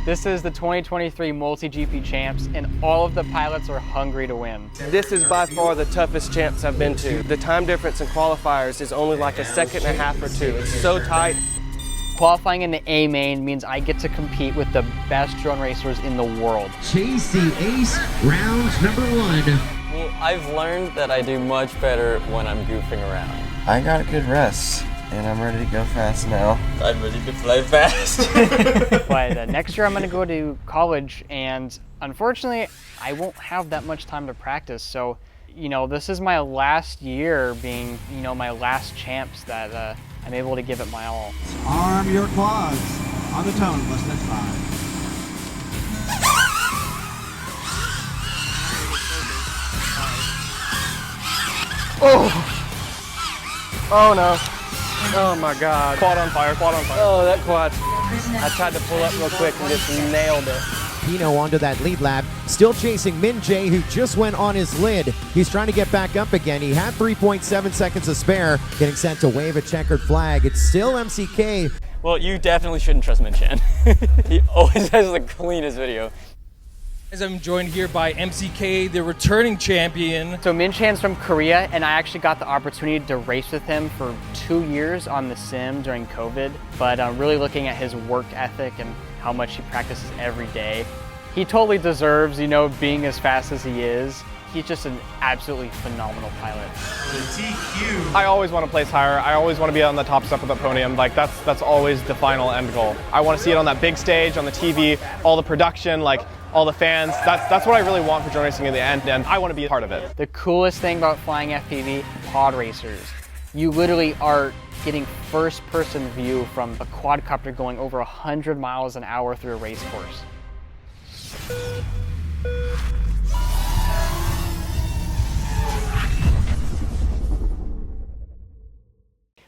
This is the 2023 MultiGP Champs, and all of the pilots are hungry to win. This is by far the toughest champs I've been to. The time difference in qualifiers is only like a second and a half or two. It's so tight. Qualifying in the A main means I get to compete with the best drone racers in the world. Chase the ace, round number 1. Well, I've learned that I do much better when I'm goofing around. I got a good rest, and I'm ready to go fast now. I'm ready to fly fast. But next year I'm going to go to college, and unfortunately I won't have that much time to practice. So, you know, this is my last year being, you know, my last champs that I'm able to give it my all. Arm your quads on the tone, less than 5. Oh no. Oh my God. Quad on fire, quad on fire. Oh, that quad. I tried to pull up real quick and just nailed it. Pino onto that lead lap, still chasing Minchan, who just went on his lid. He's trying to get back up again. He had 3.7 seconds to spare, getting sent to wave a checkered flag. It's still MCK. Well, you definitely shouldn't trust Minchan. He always has the cleanest video. As I'm joined here by MCK, the returning champion. So Minchan's from Korea, and I actually got the opportunity to race with him for 2 years on the sim during COVID. But I'm really looking at his work ethic and how much he practices every day. He totally deserves, you know, being as fast as he is. He's just an absolutely phenomenal pilot. I always want to place higher. I always want to be on the top step of the podium. Like that's always the final end goal. I want to see it on that big stage, on the TV, all the production, like all the fans. That's what I really want for drone racing in the end, and I want to be a part of it. The coolest thing about flying FPV, pod racers. You literally are getting first-person view from a quadcopter going over 100 miles an hour through a race course.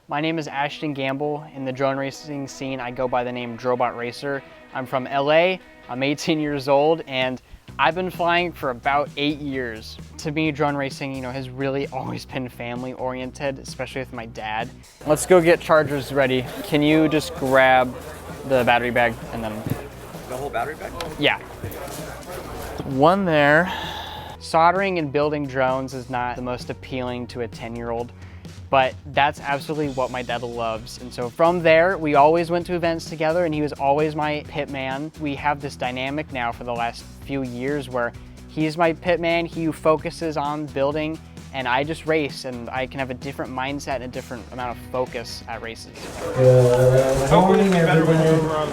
My name is Ashton Gamble. In the drone racing scene, I go by the name Drobot Racer. I'm from LA, I'm 18 years old, and I've been flying for about 8 years. To me, drone racing, you know, has really always been family oriented, especially with my dad. Let's go get chargers ready. Can you just grab the battery bag and then... The whole battery bag? Yeah. One there. Soldering and building drones is not the most appealing to a 10-year-old, but that's absolutely what my dad loves. And so from there, we always went to events together, and he was always my pit man. We have this dynamic now for the last few years where he's my pit man, he focuses on building, and I just race, and I can have a different mindset and a different amount of focus at races. Good morning, everyone.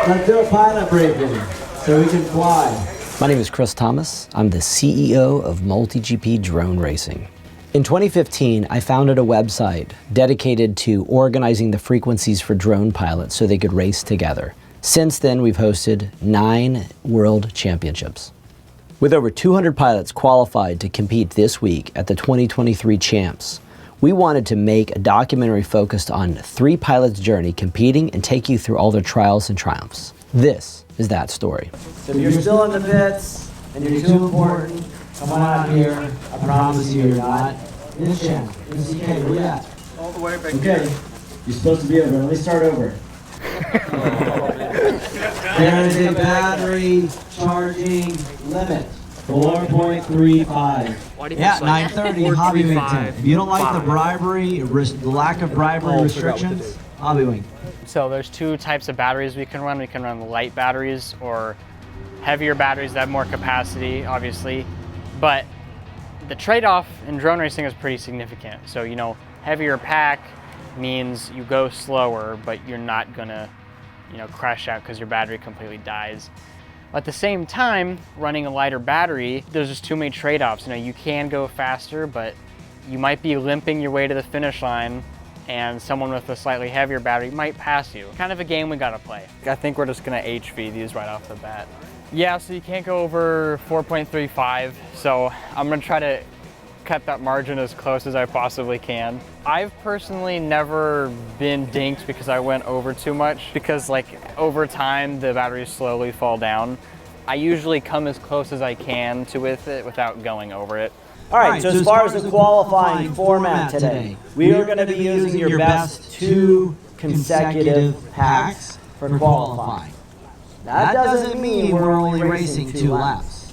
Let's do a pilot briefing so we can fly. My name is Chris Thomas. I'm the CEO of MultiGP Drone Racing. In 2015, I founded a website dedicated to organizing the frequencies for drone pilots so they could race together. Since then, we've hosted 9 world championships. With over 200 pilots qualified to compete this week at the 2023 Champs, we wanted to make a documentary focused on 3 pilots' journey competing and take you through all their trials and triumphs. This is that story. So if you're still in the pits and you're too important, come on out here. I promise you you're not. Minchan, MCK, where you at? All the way back Okay, you're supposed to be over. Let me start over. There is a battery charging limit, 4.35. Yeah, 9:30, Hobby Wing 10. If you don't like the bribery, the lack of bribery restrictions, Hobby Wing. So there's 2 types of batteries we can run. We can run light batteries or heavier batteries that have more capacity, obviously. But the trade-off in drone racing is pretty significant. So, you know, heavier pack means you go slower, but you're not gonna, you know, crash out because your battery completely dies. At the same time, running a lighter battery, there's just too many trade-offs. You know, you can go faster, but you might be limping your way to the finish line, and someone with a slightly heavier battery might pass you. Kind of a game we gotta play. I think we're just gonna HV these right off the bat. Yeah, so you can't go over 4.35, so I'm gonna try to cut that margin as close as I possibly can. I've personally never been dinked because I went over too much, because like over time the batteries slowly fall down. I usually come as close as I can to with it without going over it. All right, so as far as the qualifying format today, we are going to be using your best 2 consecutive packs for qualifying. That doesn't mean we're only racing 2 laps.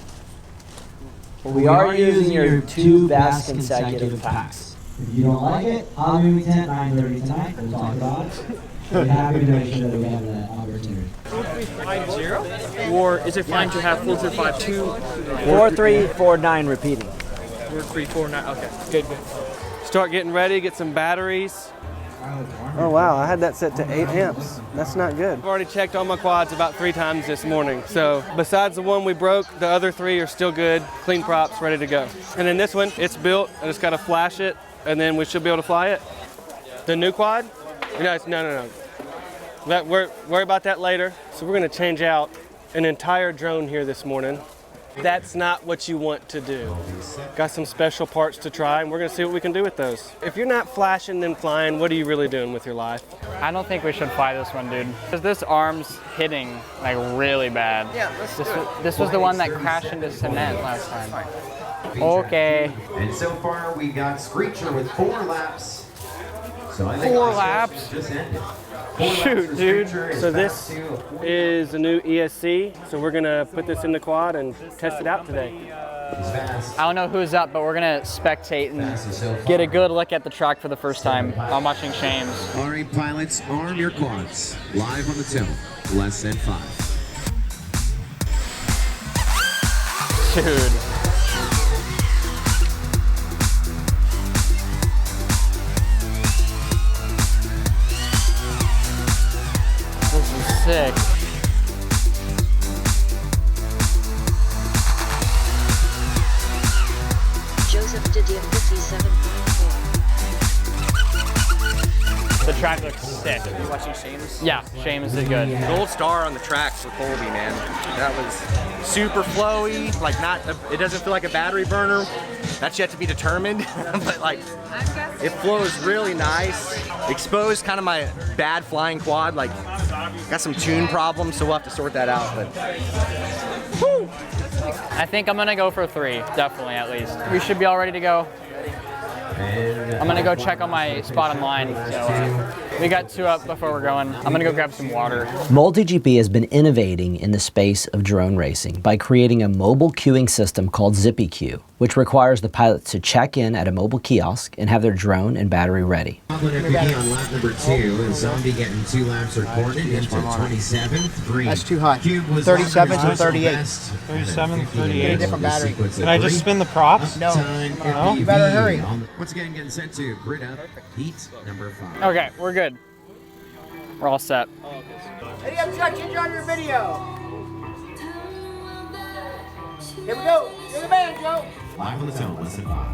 But we are using your 2 best consecutive packs. If you don't like it, I'll be meeting at 9:30 tonight. We'll talk about it. We're happy to make sure that we have that opportunity. 4-3-5-0? Or is it fine to have 4-3-5-2? 4-3-4-9 repeating. 4-3-4-9. Okay. Good. Start getting ready, get some batteries. Oh wow, I had that set to 8 amps. That's not good. I've already checked all my quads about 3 times this morning. So besides the one we broke, the other 3 are still good, clean props, ready to go. And then this one, it's built. I just gotta flash it, and then we should be able to fly it. The new quad? No. Worry about that later. So we're gonna change out an entire drone here this morning. That's not what you want to do. Got some special parts to try, and we're gonna see what we can do with those. If you're not flashing and flying, what are you really doing with your life? I don't think we should fly this one, dude. Because this arm's hitting like really bad. Yeah, This was the one that crashed into cement last time. Okay. And so far we got Screecher with 4 laps. So I think 4 laps? just ended. Shoot, dude. So this is the new ESC. So we're gonna put this in the quad and test it out today. I don't know who's up, but we're gonna spectate and get a good look at the track for the first time. I'm watching Shames. All right, pilots, arm your quads. Live on the tilt. Less than 5. Dude. This is sick. Joseph Didier 57.4. The track looks sick. You watching Shames? Yeah, Shames is good. Gold star on the tracks for Colby, man. That was super flowy, like it doesn't feel like a battery burner. That's yet to be determined, but like, it flows really nice. Exposed kind of my bad flying quad, like, got some tune problems, so we'll have to sort that out, but. Woo! I think I'm gonna go for 3, definitely at least. We should be all ready to go. I'm gonna go check on my spot in line. So we got 2 up before we're going. I'm gonna go grab some water. MultiGP has been innovating in the space of drone racing by creating a mobile queuing system called ZippyQ, which requires the pilots to check in at a mobile kiosk and have their drone and battery ready. On lap number 2, and Zombie getting 2 laps recorded into 27th. Green. That's too high. 37 to 38. 37 to 38. Different battery. Can I just spin the props? No. No. You better hurry. Once again, getting sent to grid up. Heat number 5. Okay, we're good. We're all set. Any objections on your video? Here we go. You're the man, Joe. Live on the tilt. Less than 5.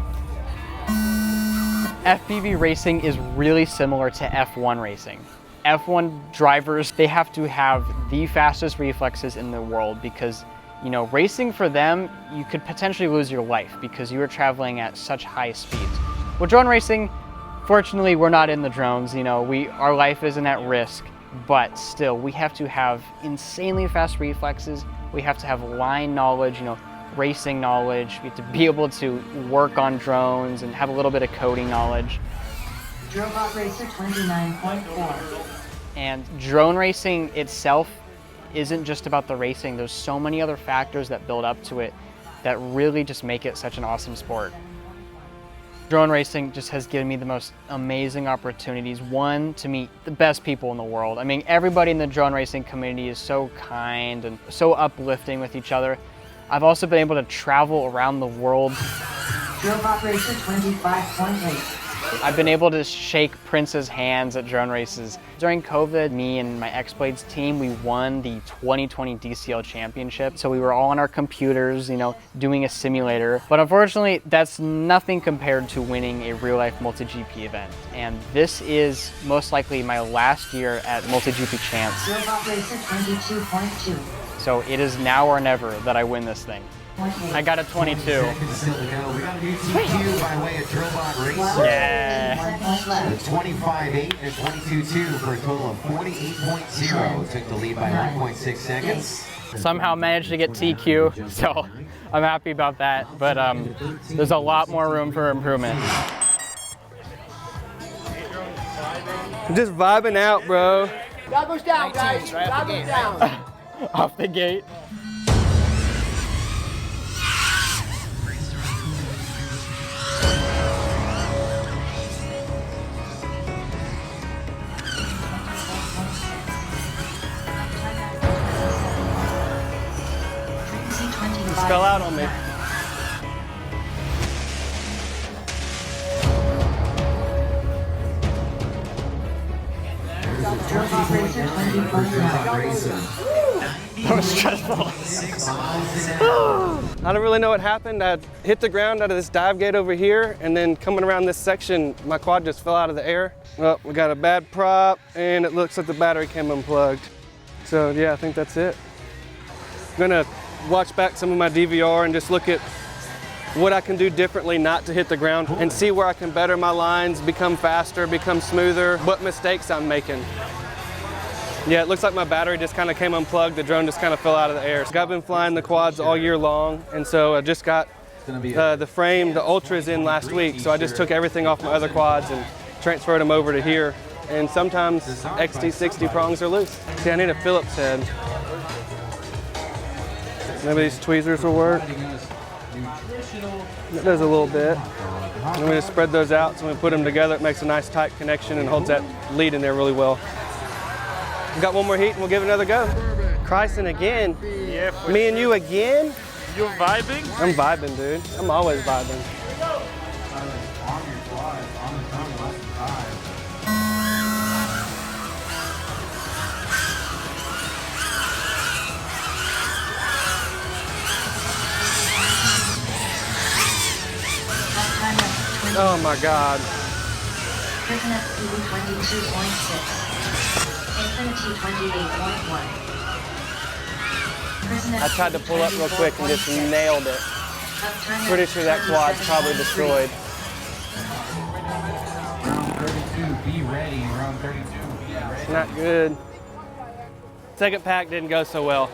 FPV racing is really similar to F1 racing. F1 drivers, they have to have the fastest reflexes in the world because, you know, racing for them, you could potentially lose your life because you are traveling at such high speeds. With drone racing, fortunately, we're not in the drones, you know, our life isn't at risk, but still, we have to have insanely fast reflexes. We have to have line knowledge, you know, racing knowledge. We have to be able to work on drones and have a little bit of coding knowledge. Drobot Racer 29.4. And drone racing itself isn't just about the racing. There's so many other factors that build up to it that really just make it such an awesome sport. Drone racing just has given me the most amazing opportunities. One, to meet the best people in the world. I mean, everybody in the drone racing community is so kind and so uplifting with each other. I've also been able to travel around the world. Drobot Racer 25.8. I've been able to shake Prince's hands at drone races. During COVID, me and my X-Blades team, we won the 2020 DCL Championship. So we were all on our computers, you know, doing a simulator. But unfortunately, that's nothing compared to winning a real-life MultiGP event. And this is most likely my last year at MultiGP Champs. Drobot Racer 22.2. So it is now or never that I win this thing. I got a 22. We got a new TQ by way of Drobot Racing. Yeah. 25.8 and 22.2 for a total of 48.0. Took the lead by 9.6 seconds. Somehow managed to get TQ, so I'm happy about that. But there's a lot more room for improvement. I'm just vibing out, bro. Goggles down, guys. Goggles down. off the gate. Just fell out on me. That was stressful. I don't really know what happened. I hit the ground out of this dive gate over here, and then coming around this section, my quad just fell out of the air. Well, we got a bad prop, and it looks like the battery came unplugged. So yeah, I think that's it. I'm gonna watch back some of my DVR and just look at what I can do differently not to hit the ground and see where I can better my lines, become faster, become smoother, what mistakes I'm making. Yeah, it looks like my battery just kind of came unplugged. The drone just kind of fell out of the air. So I've been flying the quads all year long, and so I just got the frame, the Ultras in last week. So I just took everything off my other quads and transferred them over to here. And sometimes XT60 prongs are loose. See, I need a Phillips head. Maybe these tweezers will work. That does a little bit. And we just spread those out, so when we put them together, it makes a nice tight connection and holds that lead in there really well. We got one more heat and we'll give it another go. Christen again? Yeah. Me and you again? You vibing? I'm vibing, dude. I'm always vibing. Oh my God. I tried to pull up real quick and just nailed it. Pretty sure that quad's probably destroyed. Round 32, be ready. Round 32, be ready. It's not good. Second pack didn't go so well.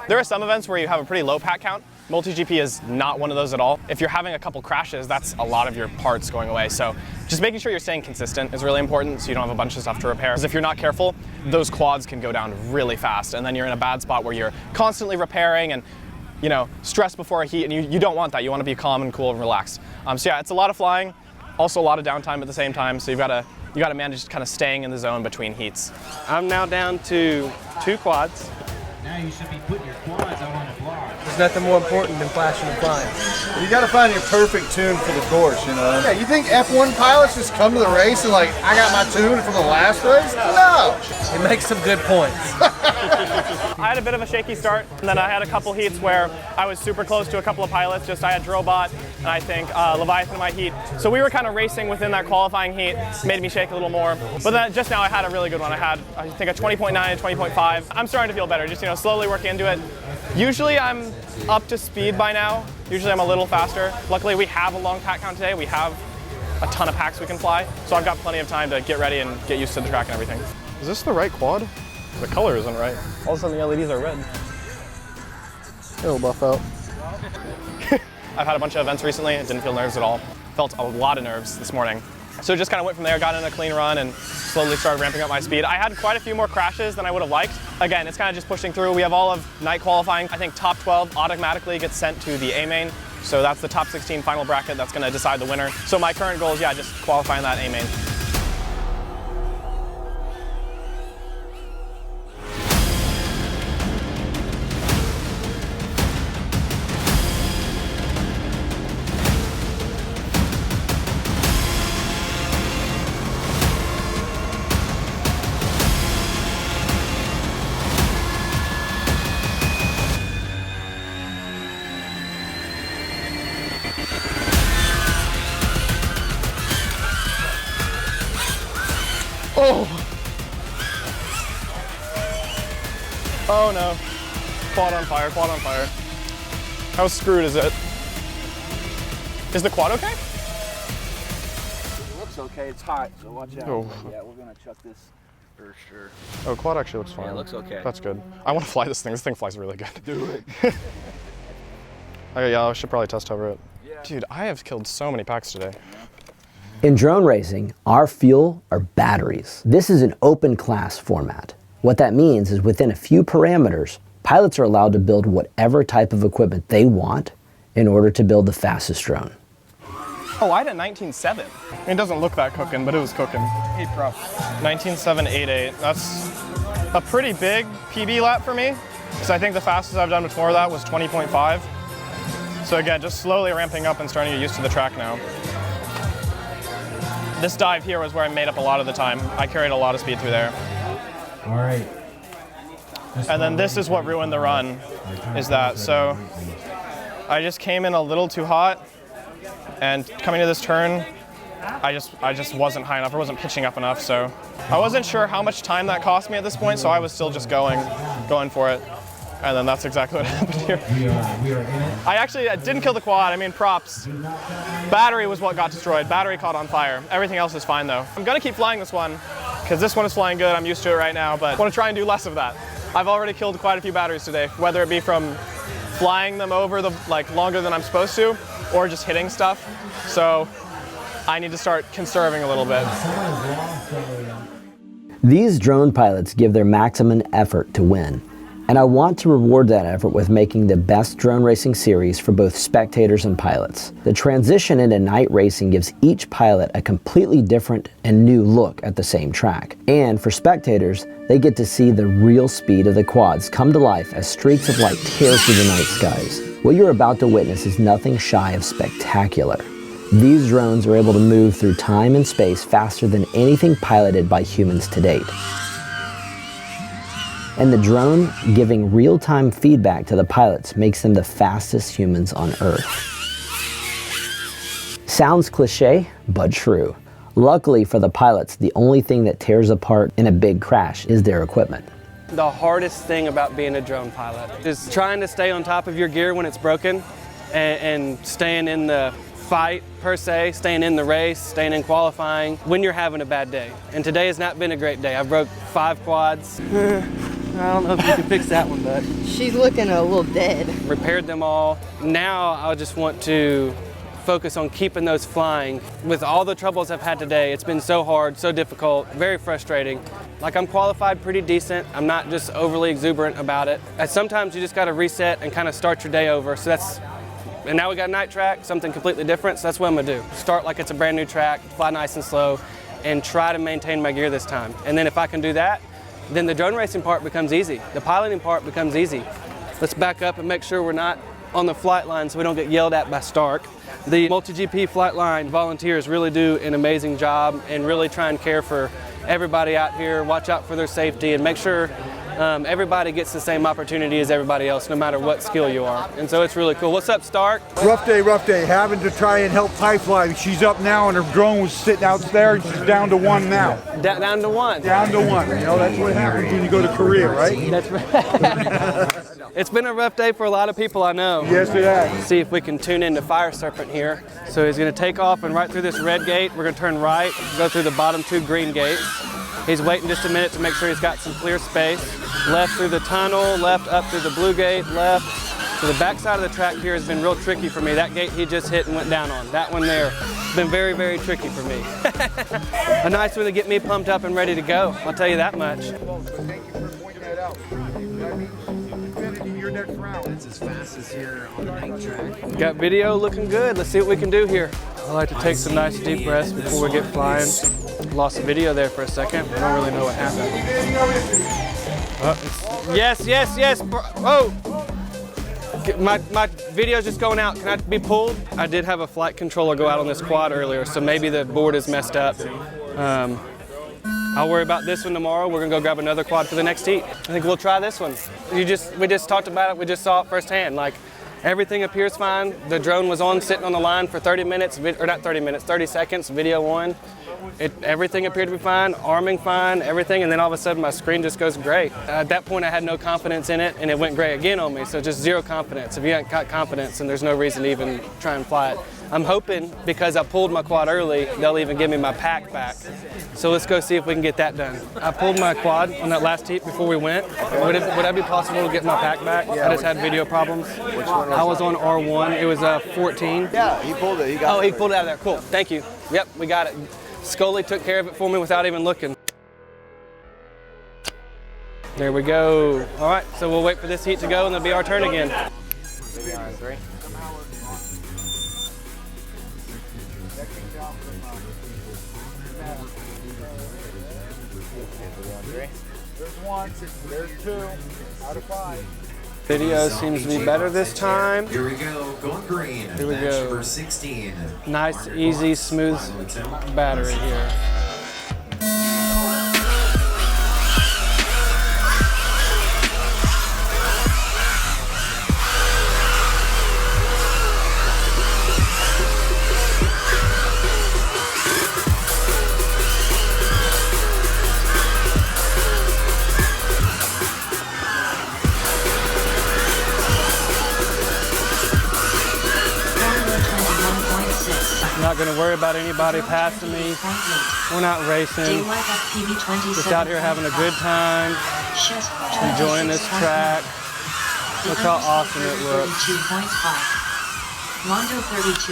There are some events where you have a pretty low pack count. MultiGP is not one of those at all. If you're having a couple crashes, that's a lot of your parts going away. So just making sure you're staying consistent is really important so you don't have a bunch of stuff to repair. Because if you're not careful, those quads can go down really fast, and then you're in a bad spot where you're constantly repairing and, you know, stress before a heat, and you don't want that. You want to be calm and cool and relaxed. So yeah, it's a lot of flying, also a lot of downtime at the same time. So you got to manage kind of staying in the zone between heats. I'm now down to 2 quads. Now you should be putting your quads out on the block. There's nothing more important than flashing and flying. You got to find your perfect tune for the course, you know? Yeah, you think F1 pilots just come to the race and like, I got my tune from the last race? No! It makes some good points. I had a bit of a shaky start, and then I had a couple heats where I was super close to a couple of pilots. Just I had Drobot and I think Leviathan in my heat. So we were kind of racing within that qualifying heat, made me shake a little more. But then just now I had a really good one. I had, I think, a 20.9 and 20.5. I'm starting to feel better, just, you know, slowly working into it. Usually I'm up to speed by now. Usually I'm a little faster. Luckily we have a long pack count today. We have a ton of packs we can fly. So I've got plenty of time to get ready and get used to the track and everything. Is this the right quad? The color isn't right. All of a sudden the LEDs are red. It'll buff out. I've had a bunch of events recently. I didn't feel nerves at all. Felt a lot of nerves this morning. So just kind of went from there, got in a clean run, and slowly started ramping up my speed. I had quite a few more crashes than I would have liked. Again, it's kind of just pushing through. We have all of night qualifying. I think top 12 automatically gets sent to the A main. So that's the top 16 final bracket that's going to decide the winner. So my current goal is, yeah, just qualifying that A main. Oh! Oh no. Quad on fire, quad on fire. How screwed is it? Is the quad okay? It looks okay, it's hot, so watch out. Oh. Yeah, we're gonna chuck this for sure. Oh, quad actually looks fine. Yeah, it looks okay. That's good. I want to fly this thing. This thing flies really good. Do it. Okay, yeah, I should probably test hover it. Yeah. Dude, I have killed so many packs today. In drone racing, our fuel are batteries. This is an open class format. What that means is within a few parameters, pilots are allowed to build whatever type of equipment they want in order to build the fastest drone. Oh, I had a 19.7. It doesn't look that cooking, but it was cooking. 19.788. That's a pretty big PB lap for me, because I think the fastest I've done before that was 20.5. So again, just slowly ramping up and starting to get used to the track now. This dive here was where I made up a lot of the time. I carried a lot of speed through there. All right. And then this is what ruined the run, is that. So I just came in a little too hot, and coming to this turn, I just wasn't high enough, or wasn't pitching up enough, so I wasn't sure how much time that cost me at this point, so I was still just going for it. And then that's exactly what happened here. I didn't kill the quad. I mean, props. Battery was what got destroyed. Battery caught on fire. Everything else is fine though. I'm gonna keep flying this one, because this one is flying good. I'm used to it right now, but I want to try and do less of that. I've already killed quite a few batteries today, whether it be from flying them over longer than I'm supposed to, or just hitting stuff. So I need to start conserving a little bit. These drone pilots give their maximum effort to win, and I want to reward that effort with making the best drone racing series for both spectators and pilots. The transition into night racing gives each pilot a completely different and new look at the same track. And for spectators, they get to see the real speed of the quads come to life as streaks of light tear through the night skies. What you're about to witness is nothing shy of spectacular. These drones are able to move through time and space faster than anything piloted by humans to date. And the drone giving real-time feedback to the pilots makes them the fastest humans on Earth. Sounds cliche, but true. Luckily for the pilots, the only thing that tears apart in a big crash is their equipment. The hardest thing about being a drone pilot is trying to stay on top of your gear when it's broken, and staying in the fight per se, staying in the race, staying in qualifying when you're having a bad day. And today has not been a great day. I broke 5 quads. I don't know if you can fix that one, but she's looking a little dead. Repaired them all. Now I just want to focus on keeping those flying. With all the troubles I've had today, it's been so hard, so difficult, very frustrating. Like, I'm qualified pretty decent. I'm not just overly exuberant about it. And sometimes you just got to reset and kind of start your day over. So and now we got a night track, something completely different. So that's what I'm gonna do. Start like it's a brand new track, fly nice and slow, and try to maintain my gear this time. And then if I can do that, then the drone racing part becomes easy. The piloting part becomes easy. Let's back up and make sure we're not on the flight line so we don't get yelled at by Stark. The MultiGP flight line volunteers really do an amazing job and really try and care for everybody out here, watch out for their safety, and make sure everybody gets the same opportunity as everybody else, no matter what skill you are. And so it's really cool. What's up, Stark? Rough day. Having to try and help Pipeline. She's up now, and her drone was sitting out there, and she's down to 1 now. Down to 1? Down to 1. You know, that's what happens when you go to Korea, right? That's right. It's been a rough day for a lot of people, I know. Yes, it has. See if we can tune into Fire Serpent here. So he's going to take off, and right through this red gate, we're going to turn right, go through the bottom 2 green gates. He's waiting just a minute to make sure he's got some clear space. Left through the tunnel, left up through the blue gate, left. So the back side of the track here has been real tricky for me. That gate he just hit and went down on. That one there has been very, very tricky for me. A nice one to get me pumped up and ready to go. I'll tell you that much. Thank you for pointing that out. That means infinity your next round. That's as fast as here on the night track. Got video looking good. Let's see what we can do here. I like to take some nice deep breaths before we get flying. Lost the video there for a second. I don't really know what happened. Yes. Oh! My video's just going out. Can I be pulled? I did have a flight controller go out on this quad earlier, so maybe the board is messed up. I'll worry about this one tomorrow. We're gonna go grab another quad for the next heat. I think we'll try this one. We just talked about it. We just saw it firsthand. Like, everything appears fine. The drone was sitting on the line for 30 minutes, or not 30 minutes, 30 seconds, video on. Everything appeared to be fine, arming fine, everything, and then all of a sudden my screen just goes gray. At that point I had no confidence in it, and it went gray again on me, so just zero confidence. If you haven't got confidence, then there's no reason to even try and fly it. I'm hoping, because I pulled my quad early, they'll even give me my pack back. So let's go see if we can get that done. I pulled my quad on that last heat before we went. Would that be possible to get my pack back? I just had video problems. I was on R1, it was 14. Yeah, he pulled it. He pulled it out of there, cool, thank you. Yep, we got it. Scully took care of it for me without even looking. There we go. All right, so we'll wait for this heat to go and it'll be our turn again. Maybe on 3. There's 1, there's 2, out of 5. Video seems to be better this time. Here we go, going green. Here we go. Number 16. Nice, easy, smooth battery here. Not going to worry about anybody passing me. We're not racing. Just out here having a good time, enjoying this track. Look how awesome it looks.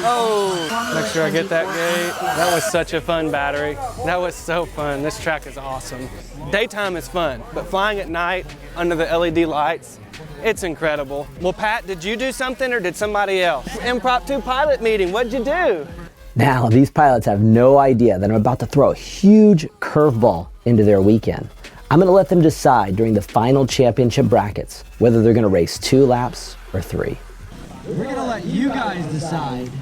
Oh, make sure I get that gate. That was such a fun battery. That was so fun. This track is awesome. Daytime is fun, but flying at night under the LED lights, it's incredible. Well, Pat, did you do something or did somebody else? Impromptu pilot meeting, what'd you do? Now, these pilots have no idea that I'm about to throw a huge curveball into their weekend. I'm going to let them decide during the final championship brackets whether they're going to race 2 laps or 3. We're going to let you guys decide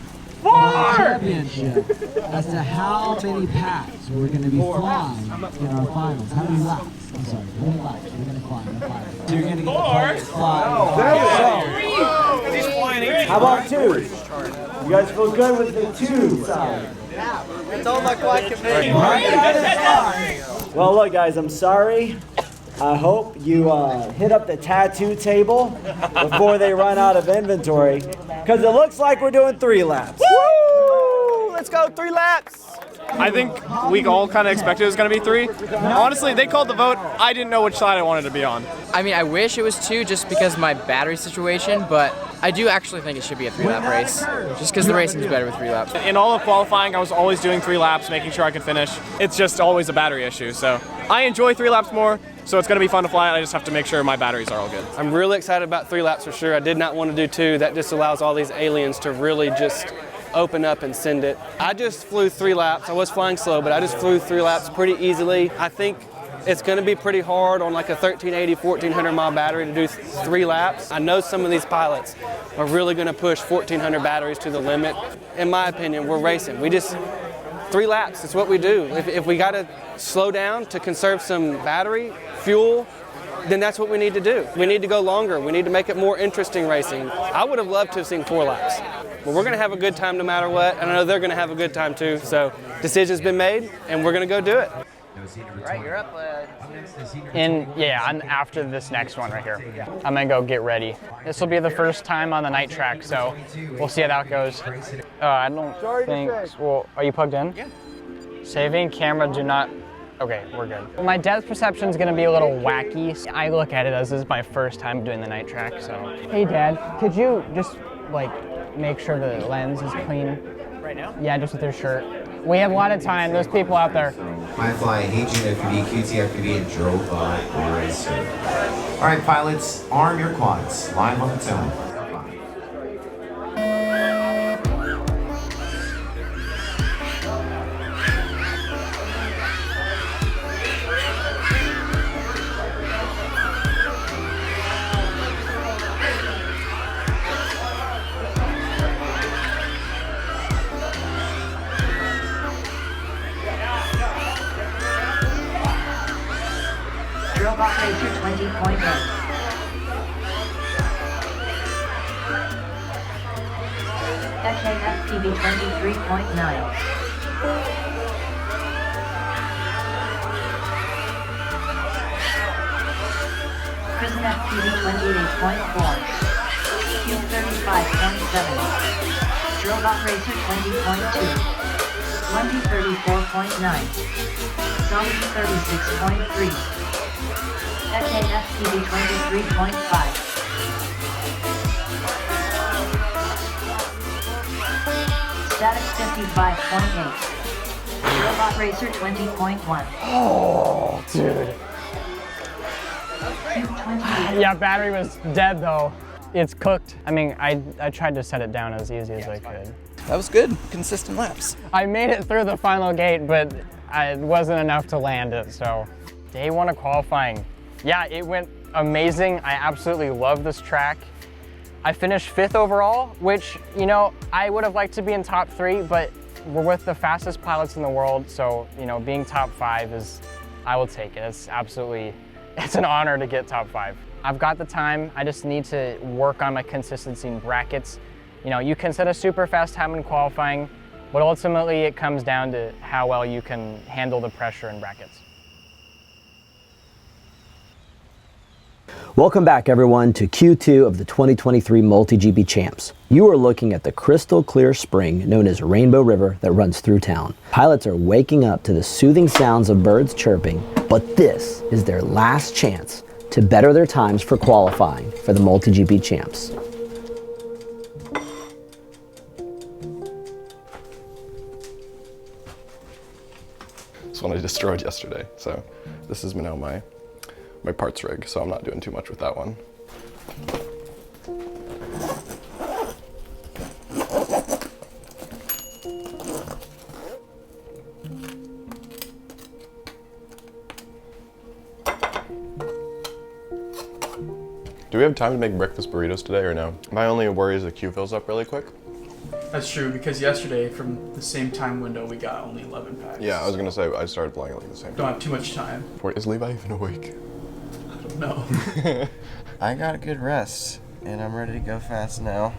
on the championship as to how many packs we're going to be flying in our finals. How many laps? I'm sorry, how many laps we're going to fly in our finals? So you're going to get the pilot fly. How about 2? You guys feel good with the 2 side? It's all my quad can make. Well, look, guys, I'm sorry. I hope you hit up the tattoo table before they run out of inventory, because it looks like we're doing 3 laps. Woo! Let's go 3 laps. I think we all kind of expected it was going to be 3. Honestly, they called the vote. I didn't know which side I wanted to be on. I mean, I wish it was 2 just because of my battery situation, but I do actually think it should be a 3-lap race, just because the racing is better with 3 laps. In all of qualifying, I was always doing 3 laps, making sure I could finish. It's just always a battery issue, so I enjoy 3 laps more, so it's going to be fun to fly, and I just have to make sure my batteries are all good. I'm really excited about 3 laps for sure. I did not want to do 2. That just allows all these aliens to really just open up and send it. I just flew 3 laps. I was flying slow, but I just flew 3 laps pretty easily. I think it's going to be pretty hard on like a 1380, 1400 mile battery to do 3 laps. I know some of these pilots are really going to push 1400 batteries to the limit. In my opinion, we're racing. We just 3 laps. It's what we do. If we got to slow down to conserve some battery, fuel, then that's what we need to do. We need to go longer. We need to make it more interesting racing. I would have loved to have seen 4 laps. But we're going to have a good time no matter what, and I know they're going to have a good time too. So decision's been made, and we're going to go do it. Right, you're up. I'm after this next one right here. I'm gonna go get ready. This will be the first time on the night track, so we'll see how that goes. I don't think. Well, are you plugged in? Yeah. Saving camera. Do not. Okay, we're good. My depth perception is gonna be a little wacky. I look at it as this is my first time doing the night track, so. Hey, Dad, could you just like make sure the lens is clean? Right now? Yeah, just with your shirt. We have a lot of time. There's people out there. MyFly, Adrian, FPV, QT, FPV, and Drobot Racer. All right, pilots, arm your quads. Line on its own. Robot Racer 20.8. FKFPV 23.9. Prison FPV 28.4. Cube 35.7. Robot Racer 20.2. Lumpy 34.9. Zombie 36.3. FKFPV 23.5. Static 55.8. Robot Racer 20.1. Oh, dude. Yeah, battery was dead though. It's cooked. I mean, I tried to set it down as easy as I could. That was good. Consistent laps. I made it through the final gate, but it wasn't enough to land it, so. Day 1 of qualifying. Yeah, it went amazing. I absolutely love this track. I finished 5th overall, which, you know, I would have liked to be in top 3, but we're with the fastest pilots in the world, so, you know, being top 5 is, I will take it. It's absolutely, it's an honor to get top 5. I've got the time. I just need to work on my consistency in brackets. You know, you can set a super fast time in qualifying, but ultimately it comes down to how well you can handle the pressure in brackets. Welcome back everyone to Q2 of the 2023 MultiGP Champs. You are looking at the crystal clear spring known as Rainbow River that runs through town. Pilots are waking up to the soothing sounds of birds chirping, but this is their last chance to better their times for qualifying for the MultiGP Champs. This one I destroyed yesterday, so this is now my parts rig, so I'm not doing too much with that one. Do we have time to make breakfast burritos today or no? My only worry is the queue fills up really quick. That's true, because yesterday from the same time window we got only 11 packs. Yeah, I was gonna say I started playing like the same time. Don't have too much time. Is Levi even awake? I don't know. I got a good rest, and I'm ready to go fast now.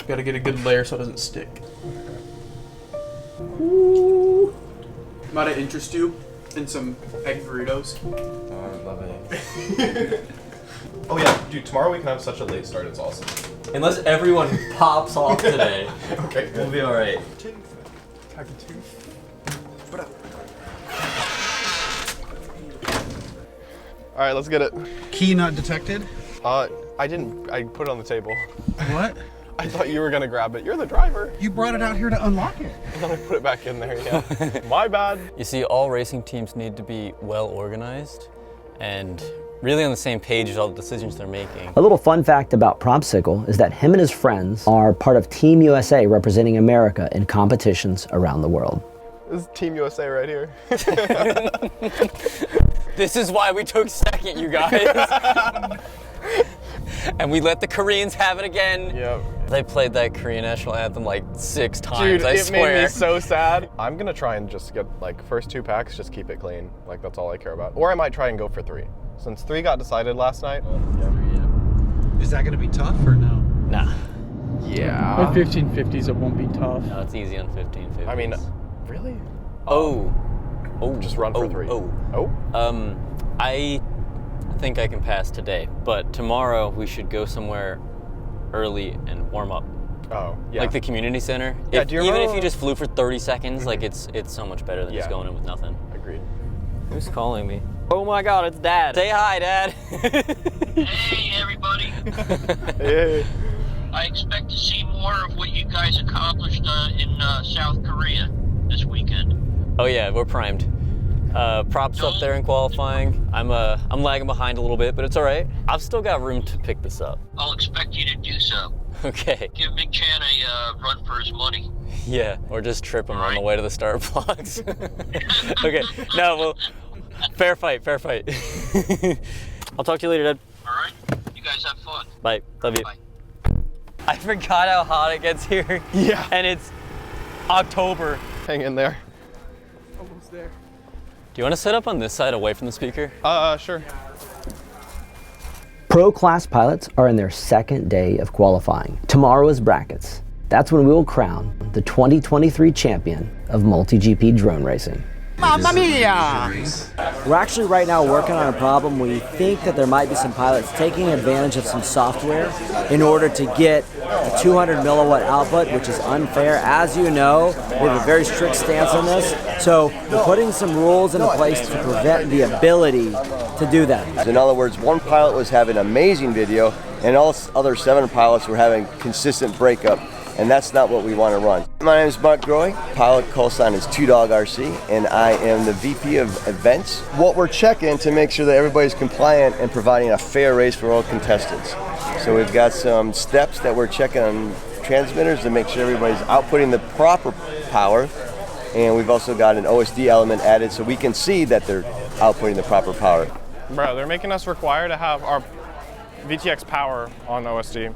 Gotta get a good layer so it doesn't stick. Ooh. Might I interest you in some egg burritos? Oh, I love it. Oh yeah, dude, tomorrow we can have such a late start, it's awesome. Unless everyone pops off today. Okay, we'll be alright. Alright, let's get it. Key not detected? I put it on the table. What? I thought you were gonna grab it. You're the driver. You brought it out here to unlock it. And then I put it back in there, yeah. My bad. You see, all racing teams need to be well organized and really on the same page as all the decisions they're making. A little fun fact about Prompsicle is that him and his friends are part of Team USA representing America in competitions around the world. This is Team USA right here. This is why we took second, you guys. And we let the Koreans have it again. Yep. They played that Korean national anthem like 6 times, Dude, I it swear. made me so sad. I'm gonna try and just get like first 2 packs, just keep it clean. Like that's all I care about. Or I might try and go for 3. Since 3 got decided last night. Is that gonna be tough or no? Nah. Yeah. On 1550s it won't be tough. No, it's easy on 1550s. I mean, really? Oh. Just run for 3. I think I can pass today, but tomorrow we should go somewhere early and warm up. Oh, yeah. Like the community center. Yeah, Even if you just flew for 30 seconds, like it's so much better than just going in with nothing. Agreed. Who's calling me? Oh my God, it's Dad. Say hi, Dad. Hey, everybody. Hey. I expect to see more of what you guys accomplished in South Korea this weekend. Oh yeah, we're primed. Props up there in qualifying. I'm lagging behind a little bit, but it's all right. I've still got room to pick this up. I'll expect you to do so. Okay. Give Minchan a run for his money. Yeah, or just trip him on the way to the start blocks. Okay, no, well, fair fight, fair fight. I'll talk to you later, Dad. All right, you guys have fun. Bye, love you. Bye. I forgot how hot it gets here. Yeah. And it's October. Hang in there. Almost there. Do you want to sit up on this side away from the speaker? Sure. Pro class pilots are in their 2nd day of qualifying. Tomorrow is brackets. That's when we will crown the 2023 champion of MultiGP drone racing. Mamma mia! We're actually right now working on a problem. We think that there might be some pilots taking advantage of some software in order to get a 200 milliwatt output, which is unfair. As you know, we have a very strict stance on this. So we're putting some rules into place to prevent the ability to do that. In other words, one pilot was having amazing video and all other 7 pilots were having consistent breakup. and that's not what we want to run. My name is Mark Groy, pilot call sign is 2DogRC, and I am the VP of events. What we're checking to make sure that everybody's compliant and providing a fair race for all contestants. So we've got some steps that we're checking on transmitters to make sure everybody's outputting the proper power, and we've also got an OSD element added so we can see that they're outputting the proper power. Bro, they're making us require to have our VTX power on OSD.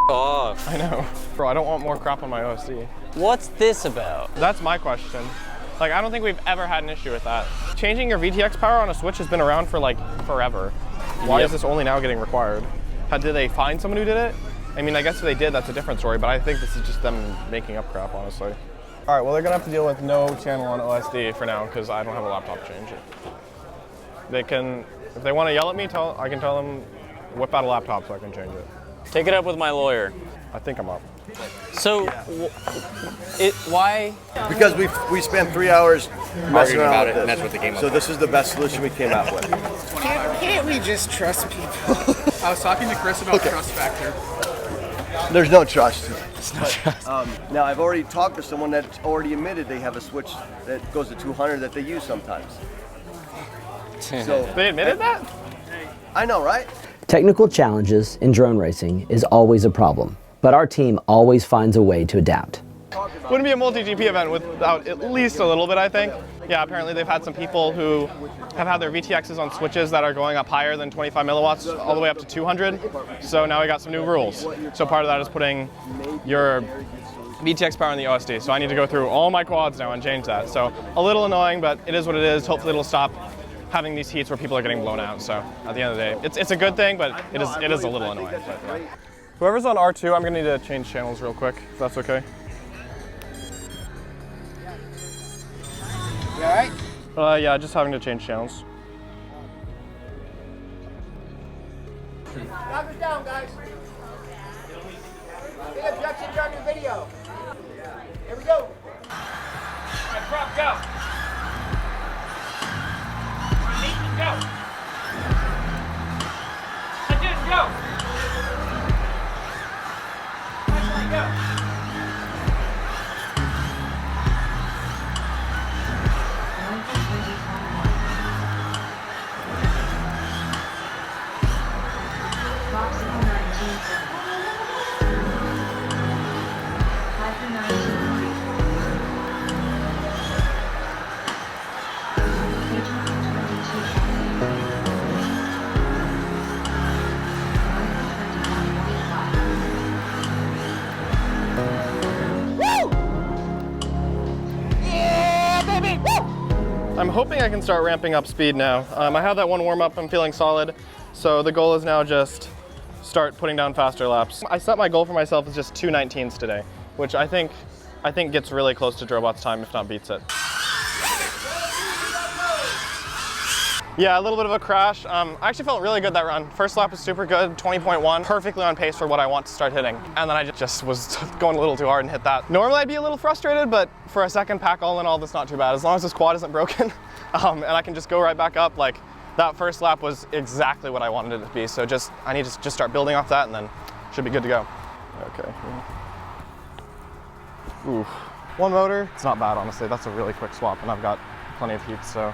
Off. I know. Bro, I don't want more crap on my OSD. What's this about? That's my question. Like, I don't think we've ever had an issue with that. Changing your VTX power on a Switch has been around for like forever. Why is this only now getting required? Did they find someone who did it? I mean, I guess if they did, that's a different story, but I think this is just them making up crap, honestly. All right, well, they're gonna have to deal with no channel on OSD for now, because I don't have a laptop to change it. They can, if they want to yell at me, I can tell them, whip out a laptop so I can change it. Take it up with my lawyer. I think I'm up. So, why? Because we spent 3 hours messing around about with it, and that's what they came up So with. this is the best solution we came out with. Can't we just trust people? I was talking to Chris about trust factor. There's no trust. Now, I've already talked to someone that's already admitted they have a Switch that goes to 200 that they use sometimes. So they admitted that? I know, right? Technical challenges in drone racing is always a problem, but our team always finds a way to adapt. Wouldn't be a multi-GP event without at least a little bit, I think. Yeah, apparently they've had some people who have had their VTXs on switches that are going up higher than 25 milliwatts all the way up to 200. So now we got some new rules. So part of that is putting your VTX power on the OSD. So I need to go through all my quads now and change that. So a little annoying, but it is what it is. Hopefully it'll stop having these heats where people are getting blown out. So at the end of the day, it's a good thing, but it is a little annoying. But, yeah. Whoever's on R2, I'm gonna need to change channels real quick, if that's okay. You all right? Yeah, just having to change channels. Knock us down, guys. Big objections on your video. Here we go. All right, prop, go. All right, Nathan, go. Adrone, go. Ashley, go. I'm hoping I can start ramping up speed now. I have that one warm up, I'm feeling solid. So the goal is now just start putting down faster laps. I set my goal for myself as just 2:19s today, which I think gets really close to Drobot's time, if not beats it. Yeah, a little bit of a crash. I actually felt really good that run. First lap was super good, 20.1, perfectly on pace for what I want to start hitting. And then I just was going a little too hard and hit that. Normally I'd be a little frustrated, but for a second pack all in all, that's not too bad. As long as this quad isn't broken and I can just go right back up, like that first lap was exactly what I wanted it to be. So I need to just start building off that and then should be good to go. Okay. Ooh. One motor, it's not bad honestly. That's a really quick swap and I've got plenty of heat, so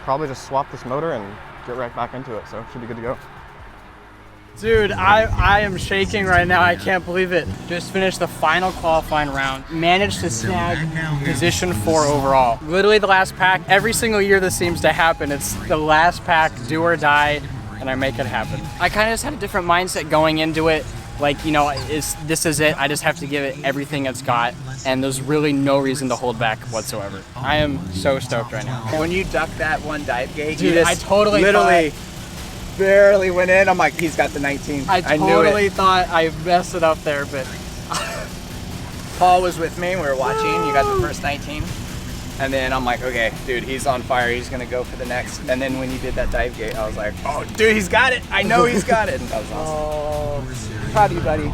probably just swap this motor and get right back into it, so it should be good to go. Dude, I am shaking right now. I can't believe it. Just finished the final qualifying round. Managed to snag position 4 overall. Literally the last pack. Every single year this seems to happen. It's the last pack, do or die, and I make it happen. I kind of just had a different mindset going into it. Like, you know, this is it. I just have to give it everything it's got, and there's really no reason to hold back whatsoever. I am so stoked right now. When you ducked that one dive gate, dude, I totally literally barely went in. I'm like, he's got the 19. I totally thought I messed it up there, but Paul was with me. We were watching. You got the first 19. And then I'm like, okay, dude, he's on fire. He's going to go for the next. And then when you did that dive gate, I was like, oh, dude, he's got it. I know he's got it. And that was awesome. Oh, proud of you, buddy.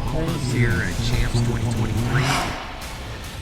Here at Champs 2023.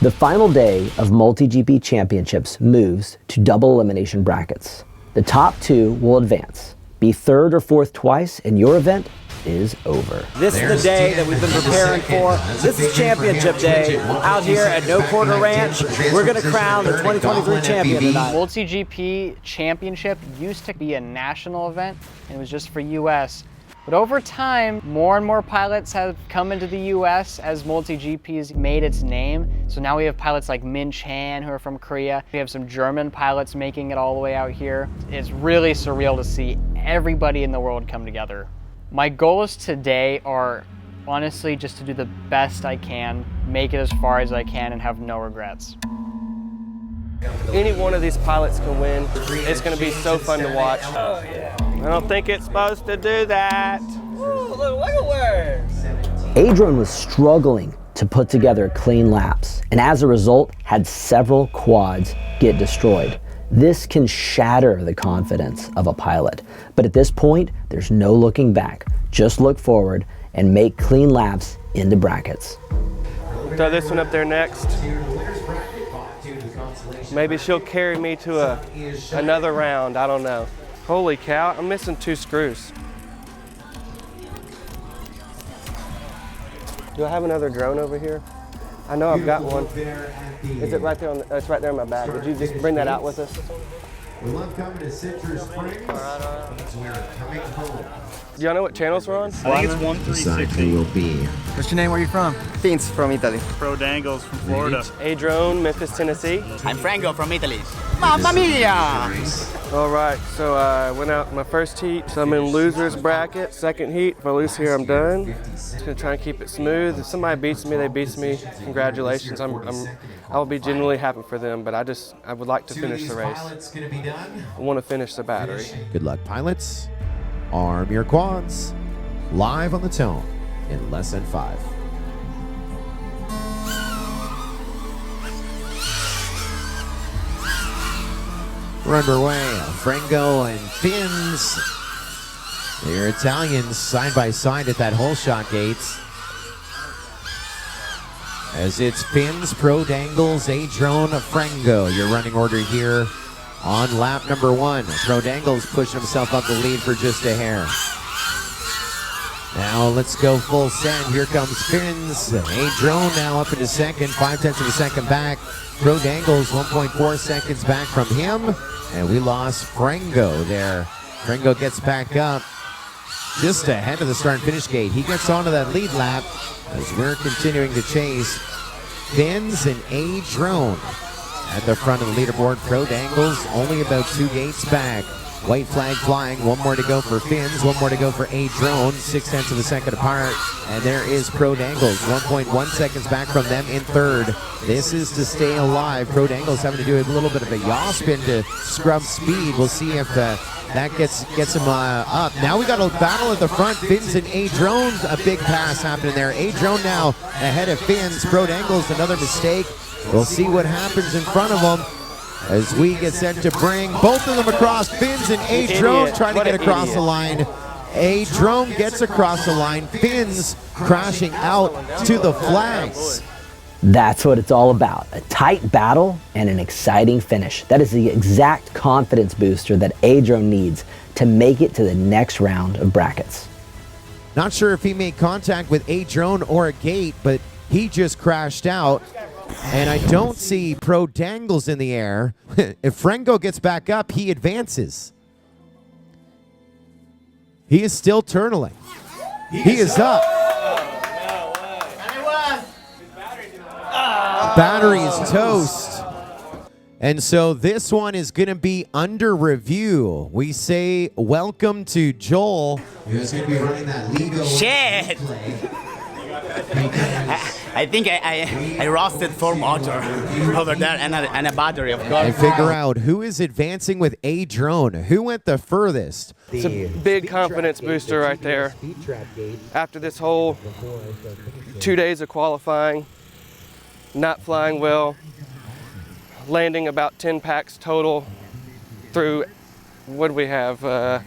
The final day of MultiGP Championships moves to double elimination brackets. The top 2 will advance. Be 3rd or 4th twice in your event, is over. This is the day that we've been preparing for. This is championship day out here at No Quarter Ranch. We're going to crown the 2023 champion tonight. MultiGP Championship used to be a national event, and it was just for US. But over time, more and more pilots have come into the US as MultiGP's made its name. So now we have pilots like Minchan who are from Korea. We have some German pilots making it all the way out here. It's really surreal to see everybody in the world come together. My goals today are honestly just to do the best I can, make it as far as I can, and have no regrets. Any one of these pilots can win. It's going to be so fun to watch. Oh, yeah. I don't think it's supposed to do that. Ooh, look at words. Adrone was struggling to put together clean laps, and as a result, had several quads get destroyed. This can shatter the confidence of a pilot. But at this point, there's no looking back. Just look forward and make clean laps into brackets. Throw this one up there next. Maybe she'll carry me to another round, I don't know. Holy cow, I'm missing 2 screws. Do I have another drone over here? I know I've got one. Is it right there on it's right there in my bag. Did you just bring that out with us? We love coming to Citrus Springs. We're coming home. Do y'all know what channels we're on? I think it's 1360. Will be. What's your name? Where are you from? Fins from Italy. Pro Dangles from Florida. Adrone, Memphis, Tennessee. I'm Franco from Italy. Mamma mia! All right, so I went out my first heat, so I'm in loser's bracket. Second heat, if I lose here, I'm done. Just gonna try and keep it smooth. If somebody beats me, they beats me. Congratulations. I will be genuinely happy for them, but I would like to finish the race. I want to finish the battery. Good luck, pilots. Arm your quads. Live on the tone in less than 5. We're underway. Franco and Fins. They're Italians side by side at that hole shot gates. As it's Fins, Pro Dangles, Adrone, Franco. Your running order here on lap number 1. Pro Dangles pushing himself up the lead for just a hair. Now let's go full send. Here comes Fins. Adrone now up into second, 0.5 of a second back. Pro Dangles 1.4 seconds back from him. And we lost Franco there. Franco gets back up just ahead of the start and finish gate. He gets onto that lead lap as we're continuing to chase Fins and Adrone at the front of the leaderboard. Pro Dangles only about 2 gates back. White flag flying, 1 more to go for Fins, 1 more to go for Adrone, 0.6 of a second apart. And there is Pro Dangles, 1.1 seconds back from them in third. This is to stay alive. Pro Dangles having to do a little bit of a yaw spin to scrub speed. We'll see if that gets him up. Now we got a battle at the front. Fins and Adrone, a big pass happening there. Adrone now ahead of Fins. Pro Dangles, another mistake. We'll see what happens in front of them as we get set to bring both of them across. Fins and Adrone trying to get across the line. Adrone gets across the line. Fins crashing out to the flags. That's what it's all about. A tight battle and an exciting finish. That is the exact confidence booster that Adrone needs to make it to the next round of brackets. Not sure if he made contact with Adrone or a gate, but he just crashed out. And I don't see Pro Dangles in the air. If Franco gets back up, he advances. He is still turtling. He is up. Battery is toast. And so this one is going to be under review. We say welcome to Joel, who's going to be running that legal. Shit! I think I roasted 4 motor over there and a battery, of course. And figure out who is advancing with Adrone. Who went the furthest? It's a big confidence booster right there. After this whole 2 days of qualifying, not flying well, landing about 10 packs total through, what do we have? About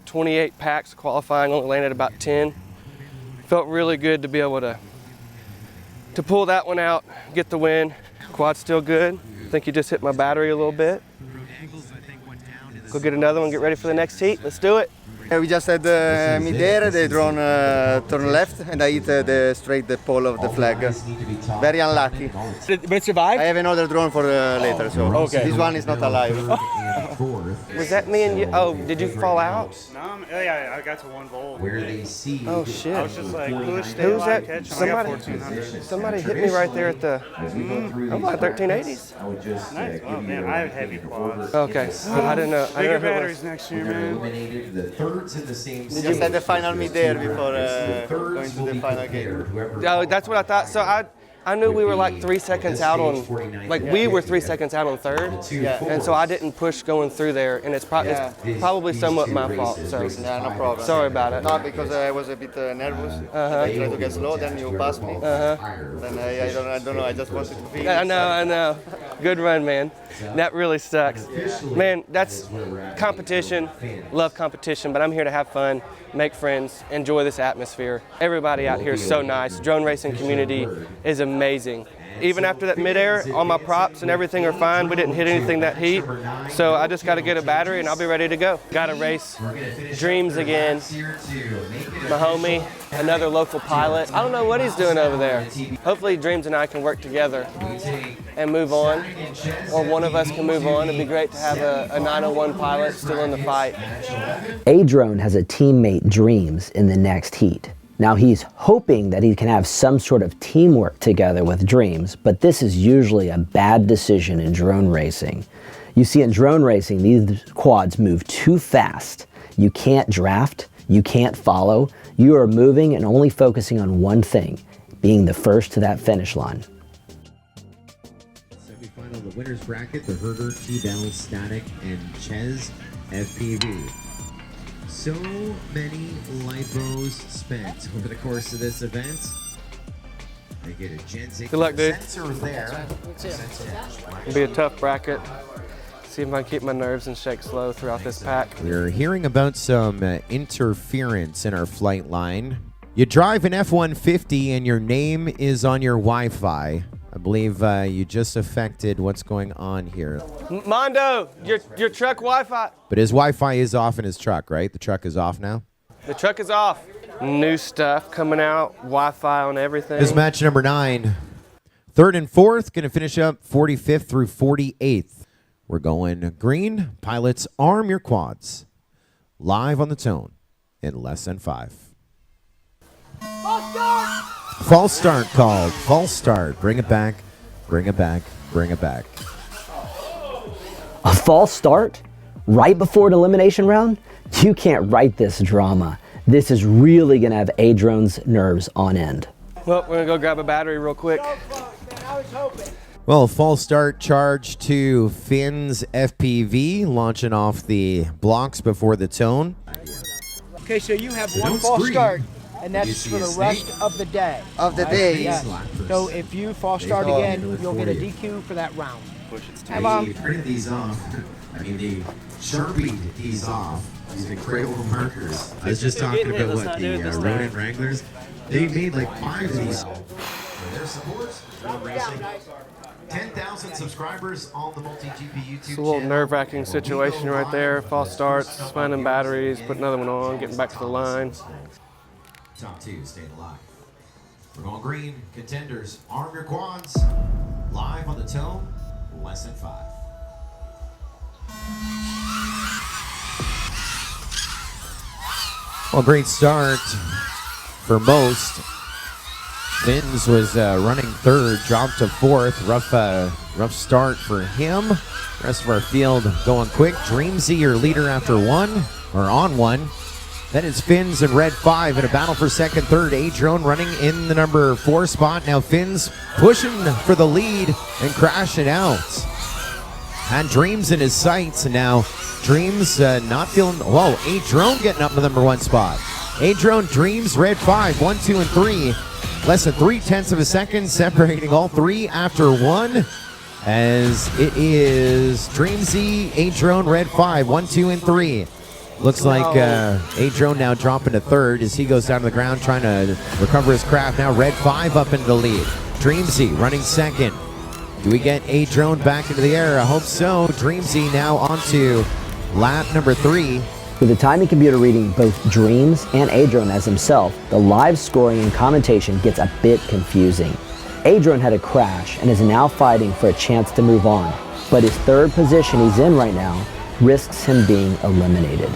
28 packs qualifying, only landed about 10. Felt really good to be able to pull that one out, get the win. Quad's still good. I think you just hit my battery a little bit. Go get another one, get ready for the next heat. Let's do it. We just had mid-air, the drone turn left, and I hit the pole of the flag. Very unlucky. But it survived? I have another drone for later, so this one is not alive. Was that me and you? Oh, did you fall out? No, yeah, I got to 1 volt. Where they see. Oh shit! I was just like, push, stay Who's alive, that? catch 'em. I got Somebody, 1400. somebody hit me right there at the. I'm like 1380s. Nice. Oh man, I have heavy quads. Okay, I didn't know. I Bigger didn't know who it batteries was. next year, man. Eliminated the thirds in the same. Just had the final mid-air before going to the final game. Oh, that's what I thought. So I knew we were like 3 seconds out on, like we were 3 seconds out on third, and so I didn't push going through there, and it's probably somewhat my fault. So Yeah, no problem. sorry about it. Not because I was a bit nervous. I tried to get slow, then you passed me. Then I don't know. I just wanted to finish. I know. Good run, man. That really sucks. Man, that's competition. Love competition, but I'm here to have fun, make friends, enjoy this atmosphere. Everybody out here is so nice. Drone racing community is amazing. Even after that midair, all my props and everything are fine. We didn't hit anything that heat. So I just got to get a battery and I'll be ready to go. Got to race Dreams again. My homie, another local pilot. I don't know what he's doing over there. Hopefully Dreams and I can work together and move on. Or one of us can move on. It'd be great to have a 901 pilot still in the fight. Adrone has a teammate, Dreams, in the next heat. Now he's hoping that he can have some sort of teamwork together with Dreams, but this is usually a bad decision in drone racing. You see, in drone racing, these quads move too fast. You can't draft, you can't follow. You are moving and only focusing on one thing, being the first to that finish line. Semi-final, the winner's bracket, the Herder, T-Bell, Static, and Ches FPV. So many lipos spent over the course of this event. They get a Gen Z Good luck, dude. sensor there. It'll be a tough bracket. See if I can keep my nerves and shake slow throughout this pack. We're hearing about some interference in our flight line. You drive an F-150 and your name is on your Wi-Fi. I believe you just affected what's going on here. Mondo, your truck Wi-Fi. But his Wi-Fi is off in his truck, right? The truck is off now? The truck is off. New stuff coming out, Wi-Fi on everything. This is match number 9. 3rd and 4th, going to finish up 45th through 48th. We're going green. Pilots, arm your quads. Live on the tone in less than 5. False start called. False start. Bring it back. Bring it back. Bring it back. A false start? Right before an elimination round? You can't write this drama. This is really going to have Adrone's nerves on end. Well, we're going to go grab a battery real quick. Well, false start charge to Finn's FPV, launching off the blocks before the tone. Okay, so you have one false start, and that's for the rest of the day. Of the day. Yeah. So if you false start again, you'll get a DQ for that round. They printed these off. I mean, they Sharpied these off. These incredible markers. I was just talking about what the rodent wranglers. They made like 5 of these. For their support, drone racing. 10,000 subscribers on the MultiGP YouTube It's a little nerve-wracking situation right there. False starts, finding batteries, put another one on, getting back to the line. Top 2 staying alive. We're going green. Contenders, arm your quads. Live on the tone, less than 5. Well, great start for most. Finns was running 3rd, dropped to 4th. Rough start for him. Rest of our field going quick. Dreamsy, your leader after 1, or on 1. Then it's Finns in red 5 in a battle for 2nd, 3rd. Adrone running in the number 4 spot. Now Finns pushing for the lead and crashing out. Had Dreams in his sights, and now Dreams not feeling. Whoa, Adrone getting up to the number 1 spot. Adrone, Dreams, red 5, 1, 2, and 3. Less than 0.3 of a second separating all 3 after 1. As it is Dreamsy, Adrone, red 5, 1, 2, and 3. Looks like Adrone now dropping to 3rd as he goes down to the ground trying to recover his craft. Now red 5 up into the lead. Dreamsy running 2nd. Do we get Adrone back into the air? I hope so. Dreamsy now onto lap number 3. With the timing computer reading both Dreams and Adrone as himself, the live scoring and commentation gets a bit confusing. Adrone had a crash and is now fighting for a chance to move on, but his third position he's in right now risks him being eliminated.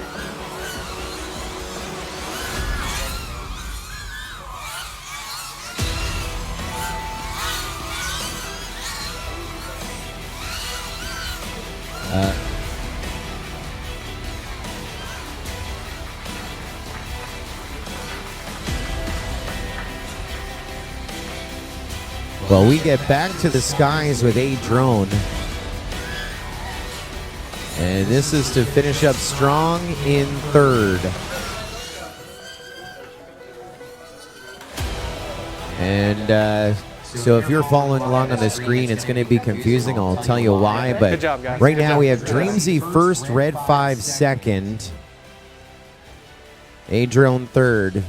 Well, we get back to the skies with Adrone. And this is to finish up strong in third. And so if you're following along on the screen, it's going to be confusing. I'll tell you why. But Good job, guys. right Good now job. we have Dreamsy first, Red 5 second, Adrone third,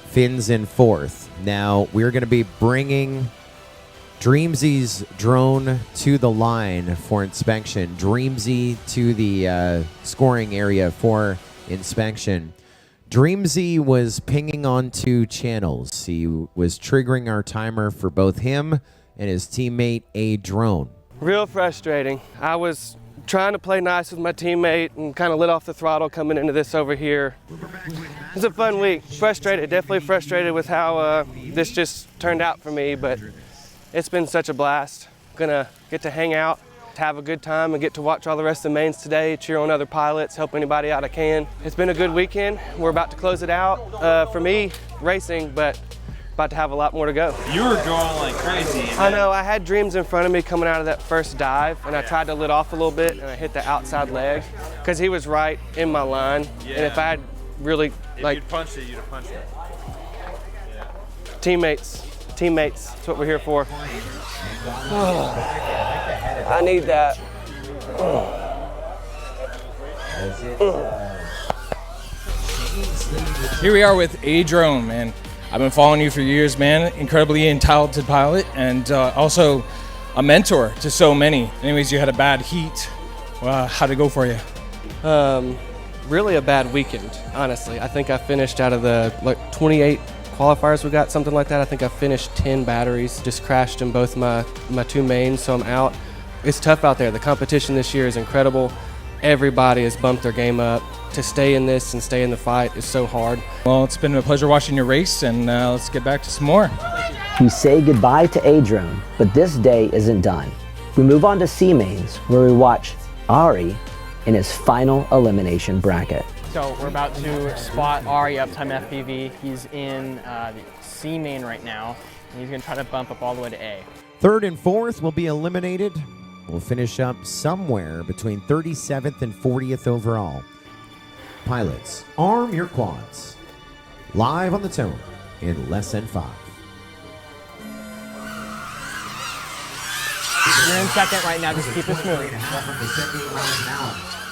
Finn's in fourth. Now we're going to be bringing Dreamsy's drone to the line for inspection. Dreamsy to the scoring area for inspection. Dreamsy was pinging on 2 channels. He was triggering our timer for both him and his teammate Adrone. Real frustrating. I was trying to play nice with my teammate and kind of lit off the throttle coming into this over here. It's a fun week. Frustrated, definitely frustrated with how this just turned out for me, but it's been such a blast. Gonna get to hang out, have a good time, and get to watch all the rest of the mains today, cheer on other pilots, help anybody out I can. It's been a good weekend. We're about to close it out. For me, racing, but about to have a lot more to go. You were going like crazy. I know, I had Dreams in front of me coming out of that first dive, and I tried to lit off a little bit, and I hit the outside leg, because he was right in my line. Yeah. And if I had really, if like, you'd punched it, you'd have punched it. Yeah. teammates, that's what we're here for. I need that. Here we are with Adrone, man. I've been following you for years, man. Incredibly talented pilot and also a mentor to so many. Anyways, you had a bad heat. How'd it go for you? Really a bad weekend, honestly. I think I finished out of the 28 qualifiers we got, something like that. I think I finished 10 batteries, just crashed in both my 2 mains, so I'm out. It's tough out there. The competition this year is incredible. Everybody has bumped their game up. To stay in this and stay in the fight is so hard. Well, it's been a pleasure watching your race, and let's get back to some more. We say goodbye to Adrone, but this day isn't done. We move on to C mains, where we watch Ari in his final elimination bracket. So we're about to spot Ari Uptime FPV. He's in the C main right now, and he's gonna try to bump up all the way to A. Third and fourth will be eliminated. We'll finish up somewhere between 37th and 40th overall. Pilots, arm your quads. Live on the tone in less than 5. You're in second right now, just keep it smooth.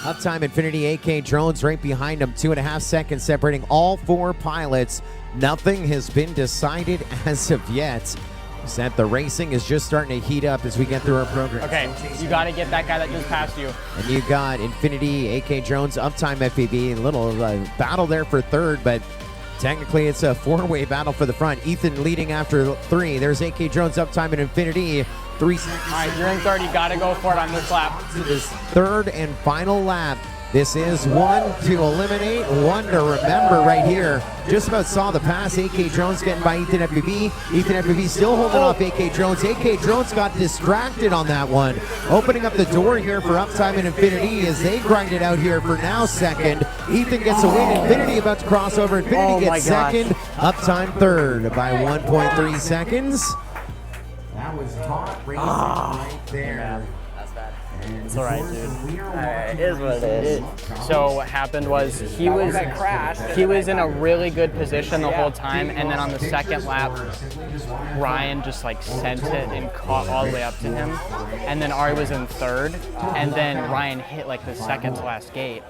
Uptime Infinity AK drones right behind him, 2.5 seconds separating all 4 pilots. Nothing has been decided as of yet. Except the racing is just starting to heat up as we get through our program. Okay, you gotta get that guy that just passed you. And you got Infinity, AK drones, Uptime FPV, a little battle there for third, but technically it's a 4-way battle for the front. Ethan leading after 3. There's AK drones, Uptime, and Infinity. 3 seconds. All right, you're in third, you gotta go for it on this lap. This third and final lap. This is 1 to eliminate, 1 to remember right here. Just about saw the pass. AK drones getting by Ethan FPV. Ethan FPV still holding off AK drones. AK drones got distracted on that one. Opening up the door here for Uptime and Infinity as they grind it out here for now second. Ethan gets a win. Infinity about to cross over. Infinity gets second. Uptime third by 1.3 seconds. That was hot racing right there. It's all right, dude. It is what it is. So what happened was he was in a really good position the whole time, and then on the second lap, Ryan just like sent it and caught all the way up to him, and then Ari was in third, and then Ryan hit like the second to last gate,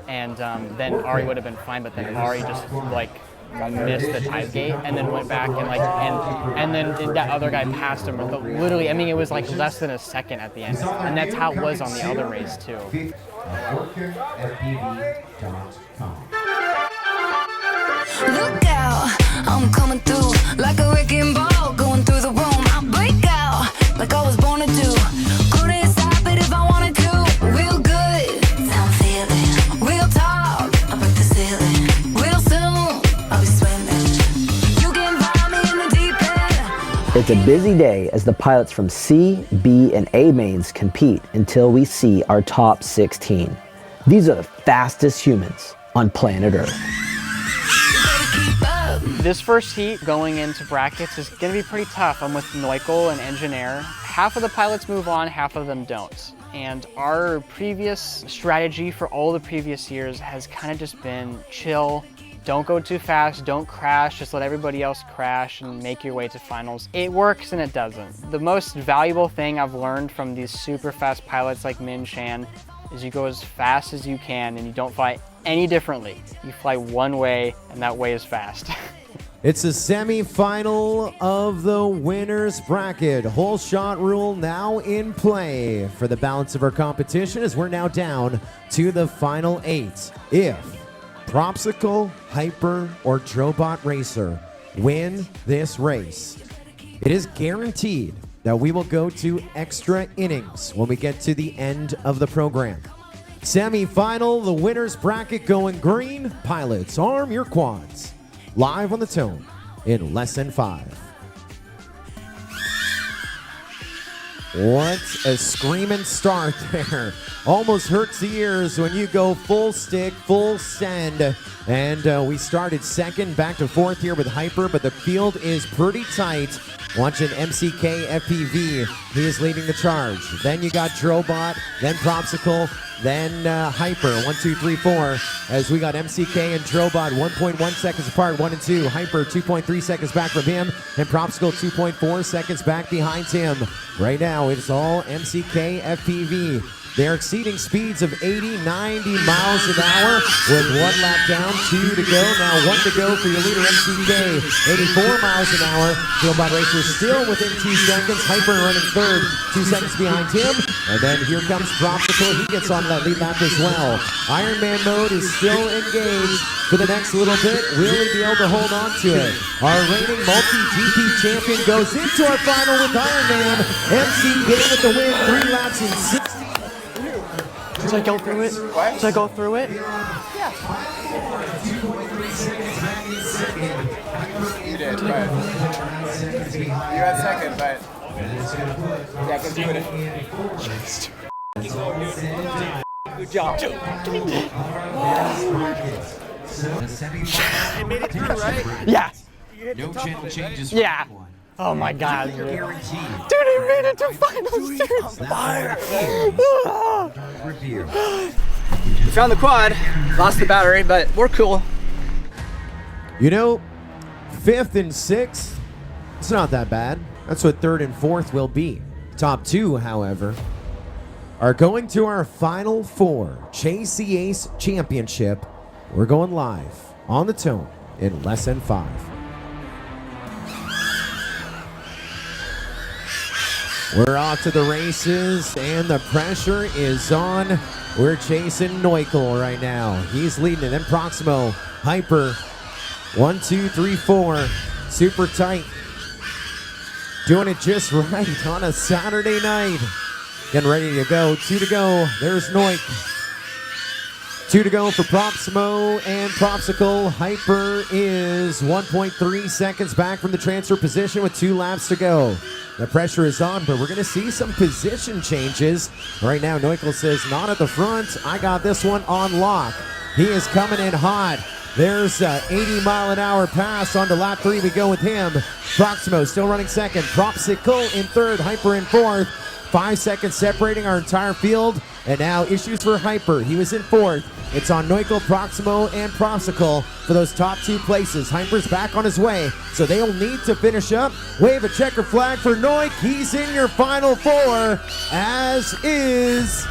and then Ari would have been fine, but then Ari just like missed the dive gate and then went back and then that other guy passed him. Literally, I mean, it was like less than a second at the end, and that's how it was on the other race too. Look out, I'm coming through like a wrecking ball going through the room. I break out like I was born to do. Couldn't stop it if I wanted to. Real good, I'm feeling. Real talk, I break the ceiling. Real soon, I'll be swimming. You can find me in the deep end. It's a busy day as the pilots from C, B, and A mains compete until we see our top 16. These are the fastest humans on planet Earth. This first heat going into brackets is going to be pretty tough. I'm with Neukel and Engineer. Half of the pilots move on, half of them don't. And our previous strategy for all the previous years has kind of just been chill. Don't go too fast, don't crash, just let everybody else crash and make your way to finals. It works and it doesn't. The most valuable thing I've learned from these super fast pilots like Minchan is you go as fast as you can and you don't fly any differently. You fly one way and that way is fast. It's a semi-final of the winner's bracket. Whole shot rule now in play for the balance of our competition as we're now down to the final 8. If Propsicle, Hyper, or Drobot Racer win this race, it is guaranteed that we will go to extra innings when we get to the end of the program. Semi-final, the winner's bracket going green. Pilots, arm your quads. Live on the tone in less than 5. What a screaming start there. Almost hurts the ears when you go full stick, full send. And we started second, back to fourth here with Hyper, but the field is pretty tight. Watching MCK FPV, he is leading the charge. Then you got Drobot, then Propsicle, then Hyper, 1, 2, 3, 4. As we got MCK and Drobot 1.1 seconds apart, 1 and 2. Hyper 2.3 seconds back from him, and Propsicle 2.4 seconds back behind him. Right now, it's all MCK FPV. They're exceeding speeds of 80, 90 miles an hour with 1 lap down, 2 to go. Now 1 to go for your leader, MCK. 84 miles an hour. Drobot Racer still within 2 seconds. Hyper running third, 2 seconds behind him. And then here comes Propsicle. He gets on that lead lap as well. Ironman mode is still engaged for the next little bit. Will he be able to hold on to it? Our reigning MultiGP champion goes into our final with Ironman. MCK with the win, 3 laps in 60. Should I go through it? What? Should I go through it? Yeah. You did, but you had second, but yeah, I can do it. Good job. I made it through, right? Yeah. No channel changes. Yeah. Oh my God, dude. Dude, I made it to finals, dude. Fire. We found the quad, lost the battery, but we're cool. You know, 5th and 6th, it's not that bad. That's what 3rd and 4th will be. Top 2, however, are going to our final 4 Chase the Ace Championship. We're going live on the tone in less than 5. We're off to the races, and the pressure is on. We're chasing Neukel right now. He's leading it. Then Proximo, Hyper, 1, 2, 3, 4. Super tight. Doing it just right on a Saturday night. Getting ready to go. 2 to go. There's Neuk. 2 to go for Proximo and Propsicle. Hyper is 1.3 seconds back from the transfer position with 2 laps to go. The pressure is on, but we're going to see some position changes. Right now, Neukel says, not at the front. I got this one on lock. He is coming in hot. There's a 80-mile-an-hour pass onto lap 3. We go with him. Proximo still running second. Propsicle in third. Hyper in fourth. 5 seconds separating our entire field. And now issues for Hyper. He was in fourth. It's on Neukel, Proximo, and Propsicle for those top 2 places. Hyper's back on his way, so they'll need to finish up. Wave a checker flag for Neuk. He's in your final 4, as is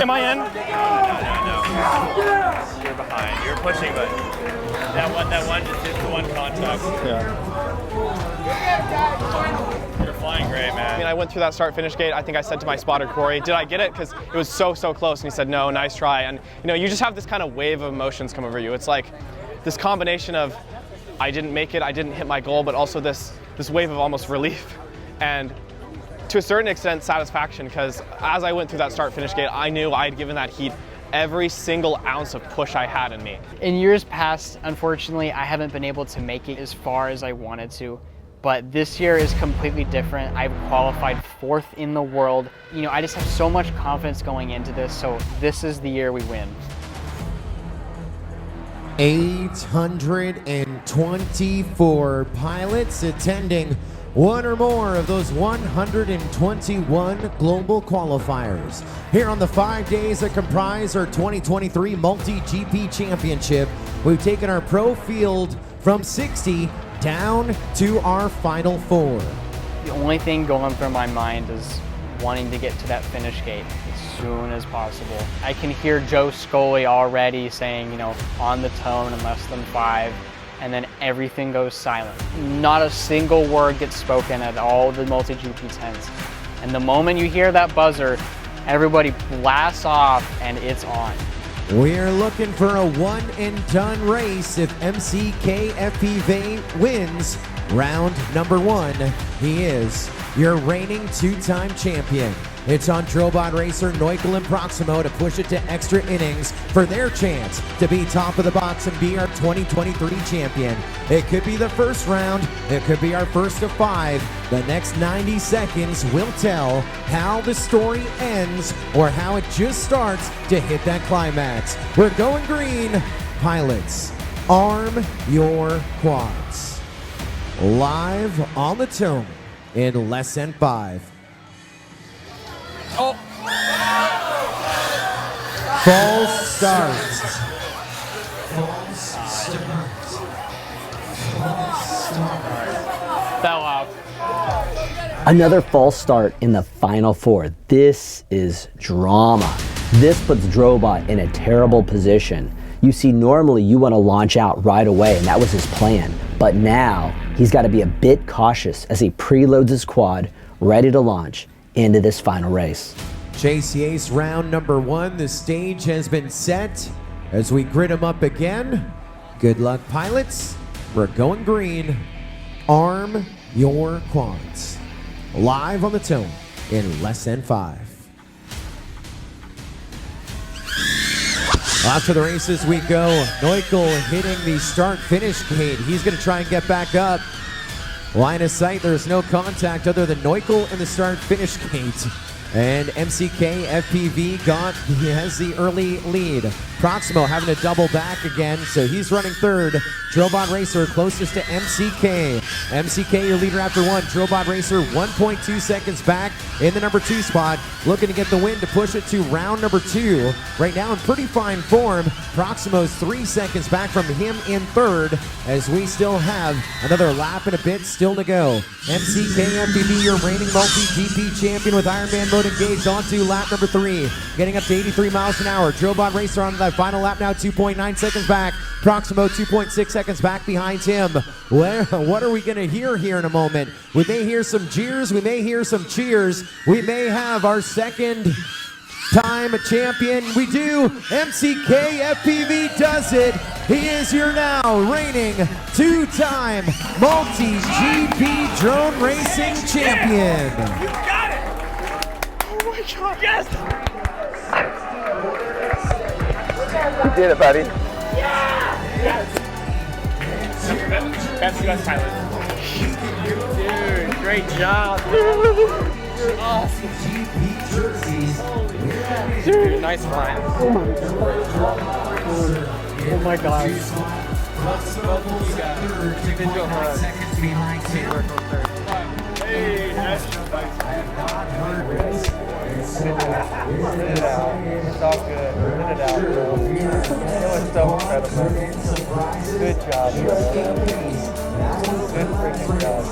Am I in? No. You're behind. You're pushing, but that one just hits the one contact. Yeah. You're flying great, man. I mean, I went through that start-finish gate. I think I said to my spotter, Corey, did I get it? Because it was so close. And he said, no, nice try. And you just have this kind of wave of emotions come over you. It's like this combination of I didn't make it, I didn't hit my goal, but also this wave of almost relief. And to a certain extent, satisfaction, because as I went through that start-finish gate, I knew I had given that heat every single ounce of push I had in me. In years past, unfortunately, I haven't been able to make it as far as I wanted to, but this year is completely different. I've qualified 4th in the world. I just have so much confidence going into this, so this is the year we win. 824 pilots attending one or more of those 121 global qualifiers here on the 5 days that comprise our 2023 MultiGP Championship. We've taken our pro field from 60 down to our final 4. The only thing going through my mind is wanting to get to that finish gate as soon as possible. I can hear Joe Scully already saying, on the tone in less than 5. And then everything goes silent. Not a single word gets spoken at all the MultiGP tents. And the moment you hear that buzzer, everybody blasts off and it's on. We're looking for a one and done race if MCK FPV wins round number 1. He is your reigning 2-time champion. It's on Drobot Racer, Neukel, and Proximo to push it to extra innings for their chance to be top of the box and be our 2023 champion. It could be the first round, it could be our first of 5. The next 90 seconds will tell how the story ends or how it just starts to hit that climax. We're going green. Pilots, arm your quads. Live on the tone in less than 5. Oh. False start. Fell out. Another false start in the final 4. This is drama. This puts Drobot in a terrible position. You see, normally you want to launch out right away, and that was his plan. But now he's got to be a bit cautious as he preloads his quad, ready to launch into this final race. Chase the Ace round number 1. The stage has been set as we grid them up again. Good luck, pilots. We're going green. Arm your quads. Live on the tone in less than 5. After the races we go. Neukel hitting the start-finish gate. He's going to try and get back up. Line of sight, there's no contact other than Neukel in the start-finish gate. And MCK FPV he has the early lead. Proximo having to double back again, so he's running 3rd. Drobot Racer closest to MCK. MCK your leader after 1. Drobot Racer 1.2 seconds back in the number 2 spot. Looking to get the win to push it to round number 2. Right now in pretty fine form. Proximo's 3 seconds back from him in 3rd as we still have another lap and a bit still to go. MCK FPV your reigning MultiGP champion with Ironman mode engaged onto lap number 3. Getting up to 83 miles an hour. Drobot Racer on the final lap now, 2.9 seconds back. Proximo 2.6 seconds back behind him. What are we going to hear here in a moment? We may hear some jeers, we may hear some cheers, we may have our second time champion. We do. MCK FPV does it. He is your now reigning 2-time MultiGP drone racing champion. You got it! Oh my God! Yes! You did it, buddy. Yes! Best pilot. Dude, great job. You're awesome. Dude, nice flying. Oh my God. Hey, that's It's all good. Put it out, bro. It was so incredible. Good job, bro. Good freaking job.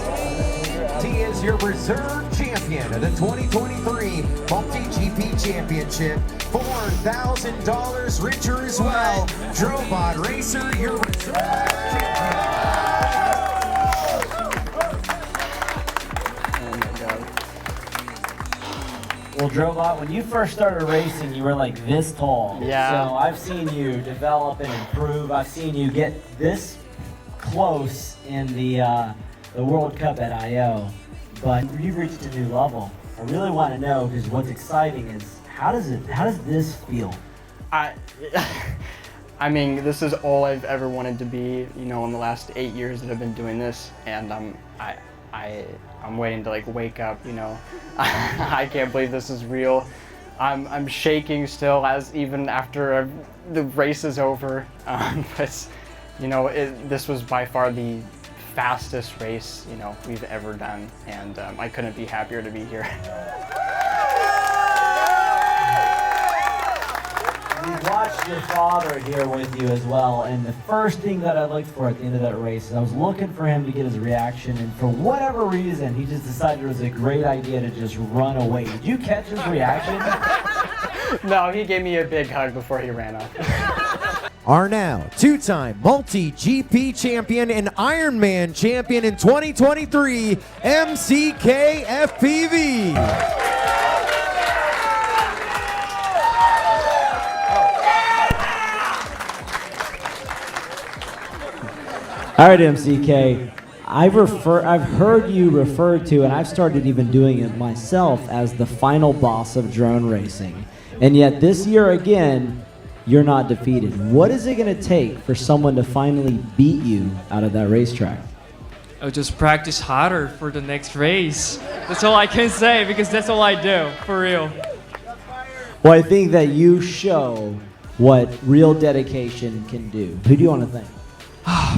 He is your reserve champion. champion of the 2023 MultiGP Championship. $4,000 richer as well. Drobot Racer, your Well, Drobot, when you first started racing, you were like this tall. Yeah. So I've seen you develop and improve. I've seen you get this close in the World Cup at I.O. But you've reached a new level. I really want to know, because what's exciting is how does this feel? I mean, this is all I've ever wanted to be, you know, in the last 8 years that I've been doing this, and I'm waiting to like wake up, you know. I can't believe this is real. I'm shaking still, as even after the race is over. But you know, this was by far the fastest race, you know, we've ever done, and I couldn't be happier to be here. We watched your father here with you as well, and the first thing that I looked for at the end of that race is I was looking for him to get his reaction, and for whatever reason, he just decided it was a great idea to just run away. Did you catch his reaction? No, he gave me a big hug before he ran off. Are now two-time multi-GP champion and Ironman champion in 2023, MCK FPV. All right, MCK. I've heard you referred to, and I've started even doing it myself, as the final boss of drone racing. And yet this year again, you're not defeated. What is it going to take for someone to finally beat you out of that racetrack? I'll just practice harder for the next race. That's all I can say, because that's all I do, for real. Well, I think that you show what real dedication can do. Who do you want to thank?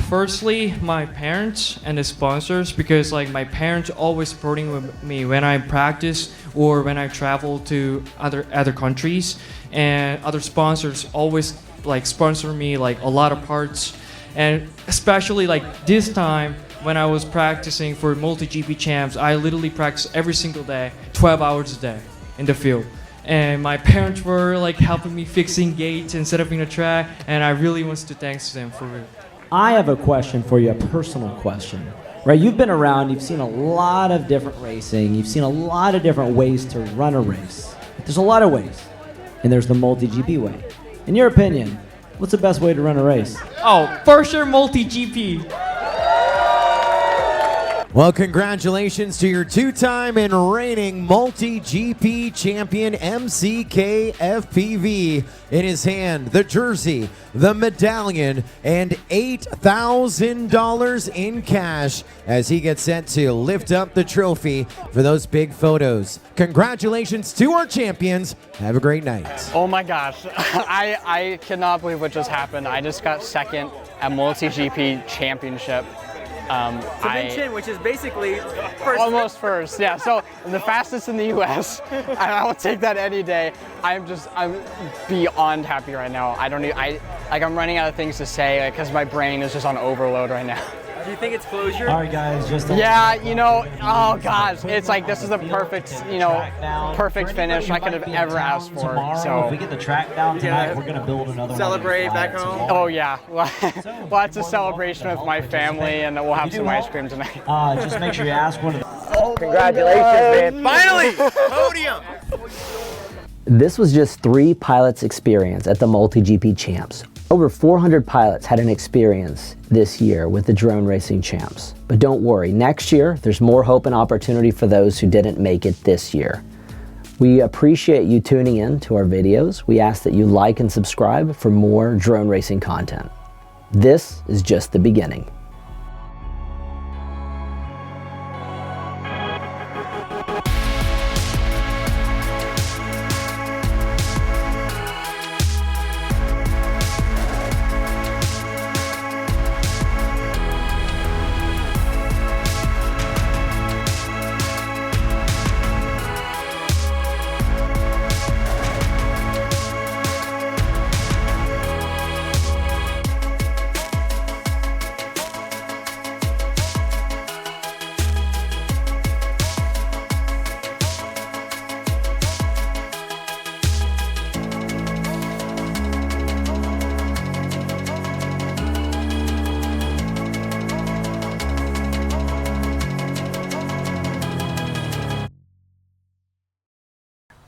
Firstly, my parents and the sponsors, because like my parents always supporting with me when I practice or when I travel to other countries, and other sponsors always like sponsor me like a lot of parts, and especially like this time when I was practicing for MultiGP Champs, I literally practice every single day, 12 hours a day in the field. And my parents were like helping me fixing gates and setting the track, and I really want to thank them for it. I have a question for you, a personal question. Right, you've been around, you've seen a lot of different racing, you've seen a lot of different ways to run a race. There's a lot of ways, and there's the MultiGP way. In your opinion, what's the best way to run a race? Oh, for sure MultiGP. Well, congratulations to your two-time and reigning MultiGP champion, MCK FPV. In his hand, the jersey, the medallion, and $8,000 in cash as he gets set to lift up the trophy for those big photos. Congratulations to our champions. Have a great night. Oh my gosh, I cannot believe what just happened. I just got second at MultiGP Championship. Minchan, which is basically first. Almost first, yeah. So the fastest in the U.S. and I will take that any day. I'm beyond happy right now. I'm running out of things to say because my brain is just on overload right now. Do you think it's closure? All right, guys, just yeah, you know, oh gosh, it's like this is the perfect, you know, perfect finish I could have ever asked for. So if we get the track down tonight, we're gonna build another celebrate one. back home. Oh yeah, lots of celebration with my family, and we'll have some ice cream tonight. Just make sure you ask one of the. Oh, congratulations, man! Finally, podium. This was just 3 pilots' experience at the MultiGP Champs. Over 400 pilots had an experience this year with the drone racing champs. But don't worry, next year there's more hope and opportunity for those who didn't make it this year. We appreciate you tuning in to our videos. We ask that you like and subscribe for more drone racing content. This is just the beginning.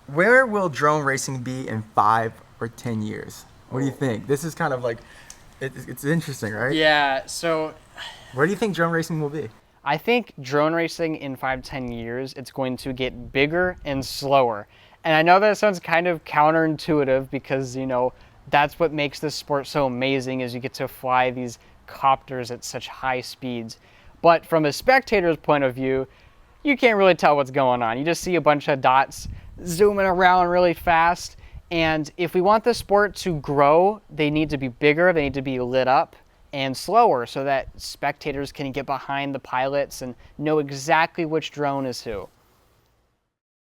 Where will drone racing be in 5 or 10 years? What do you think? This is kind of like, it's interesting, right? Yeah, so where do you think drone racing will be? I think drone racing in 5-10 years, it's going to get bigger and slower. And I know that sounds kind of counterintuitive because, you know, that's what makes this sport so amazing is you get to fly these copters at such high speeds. But from a spectator's point of view, you can't really tell what's going on. You just see a bunch of dots zooming around really fast. And if we want the sport to grow, they need to be bigger, they need to be lit up and slower so that spectators can get behind the pilots and know exactly which drone is who.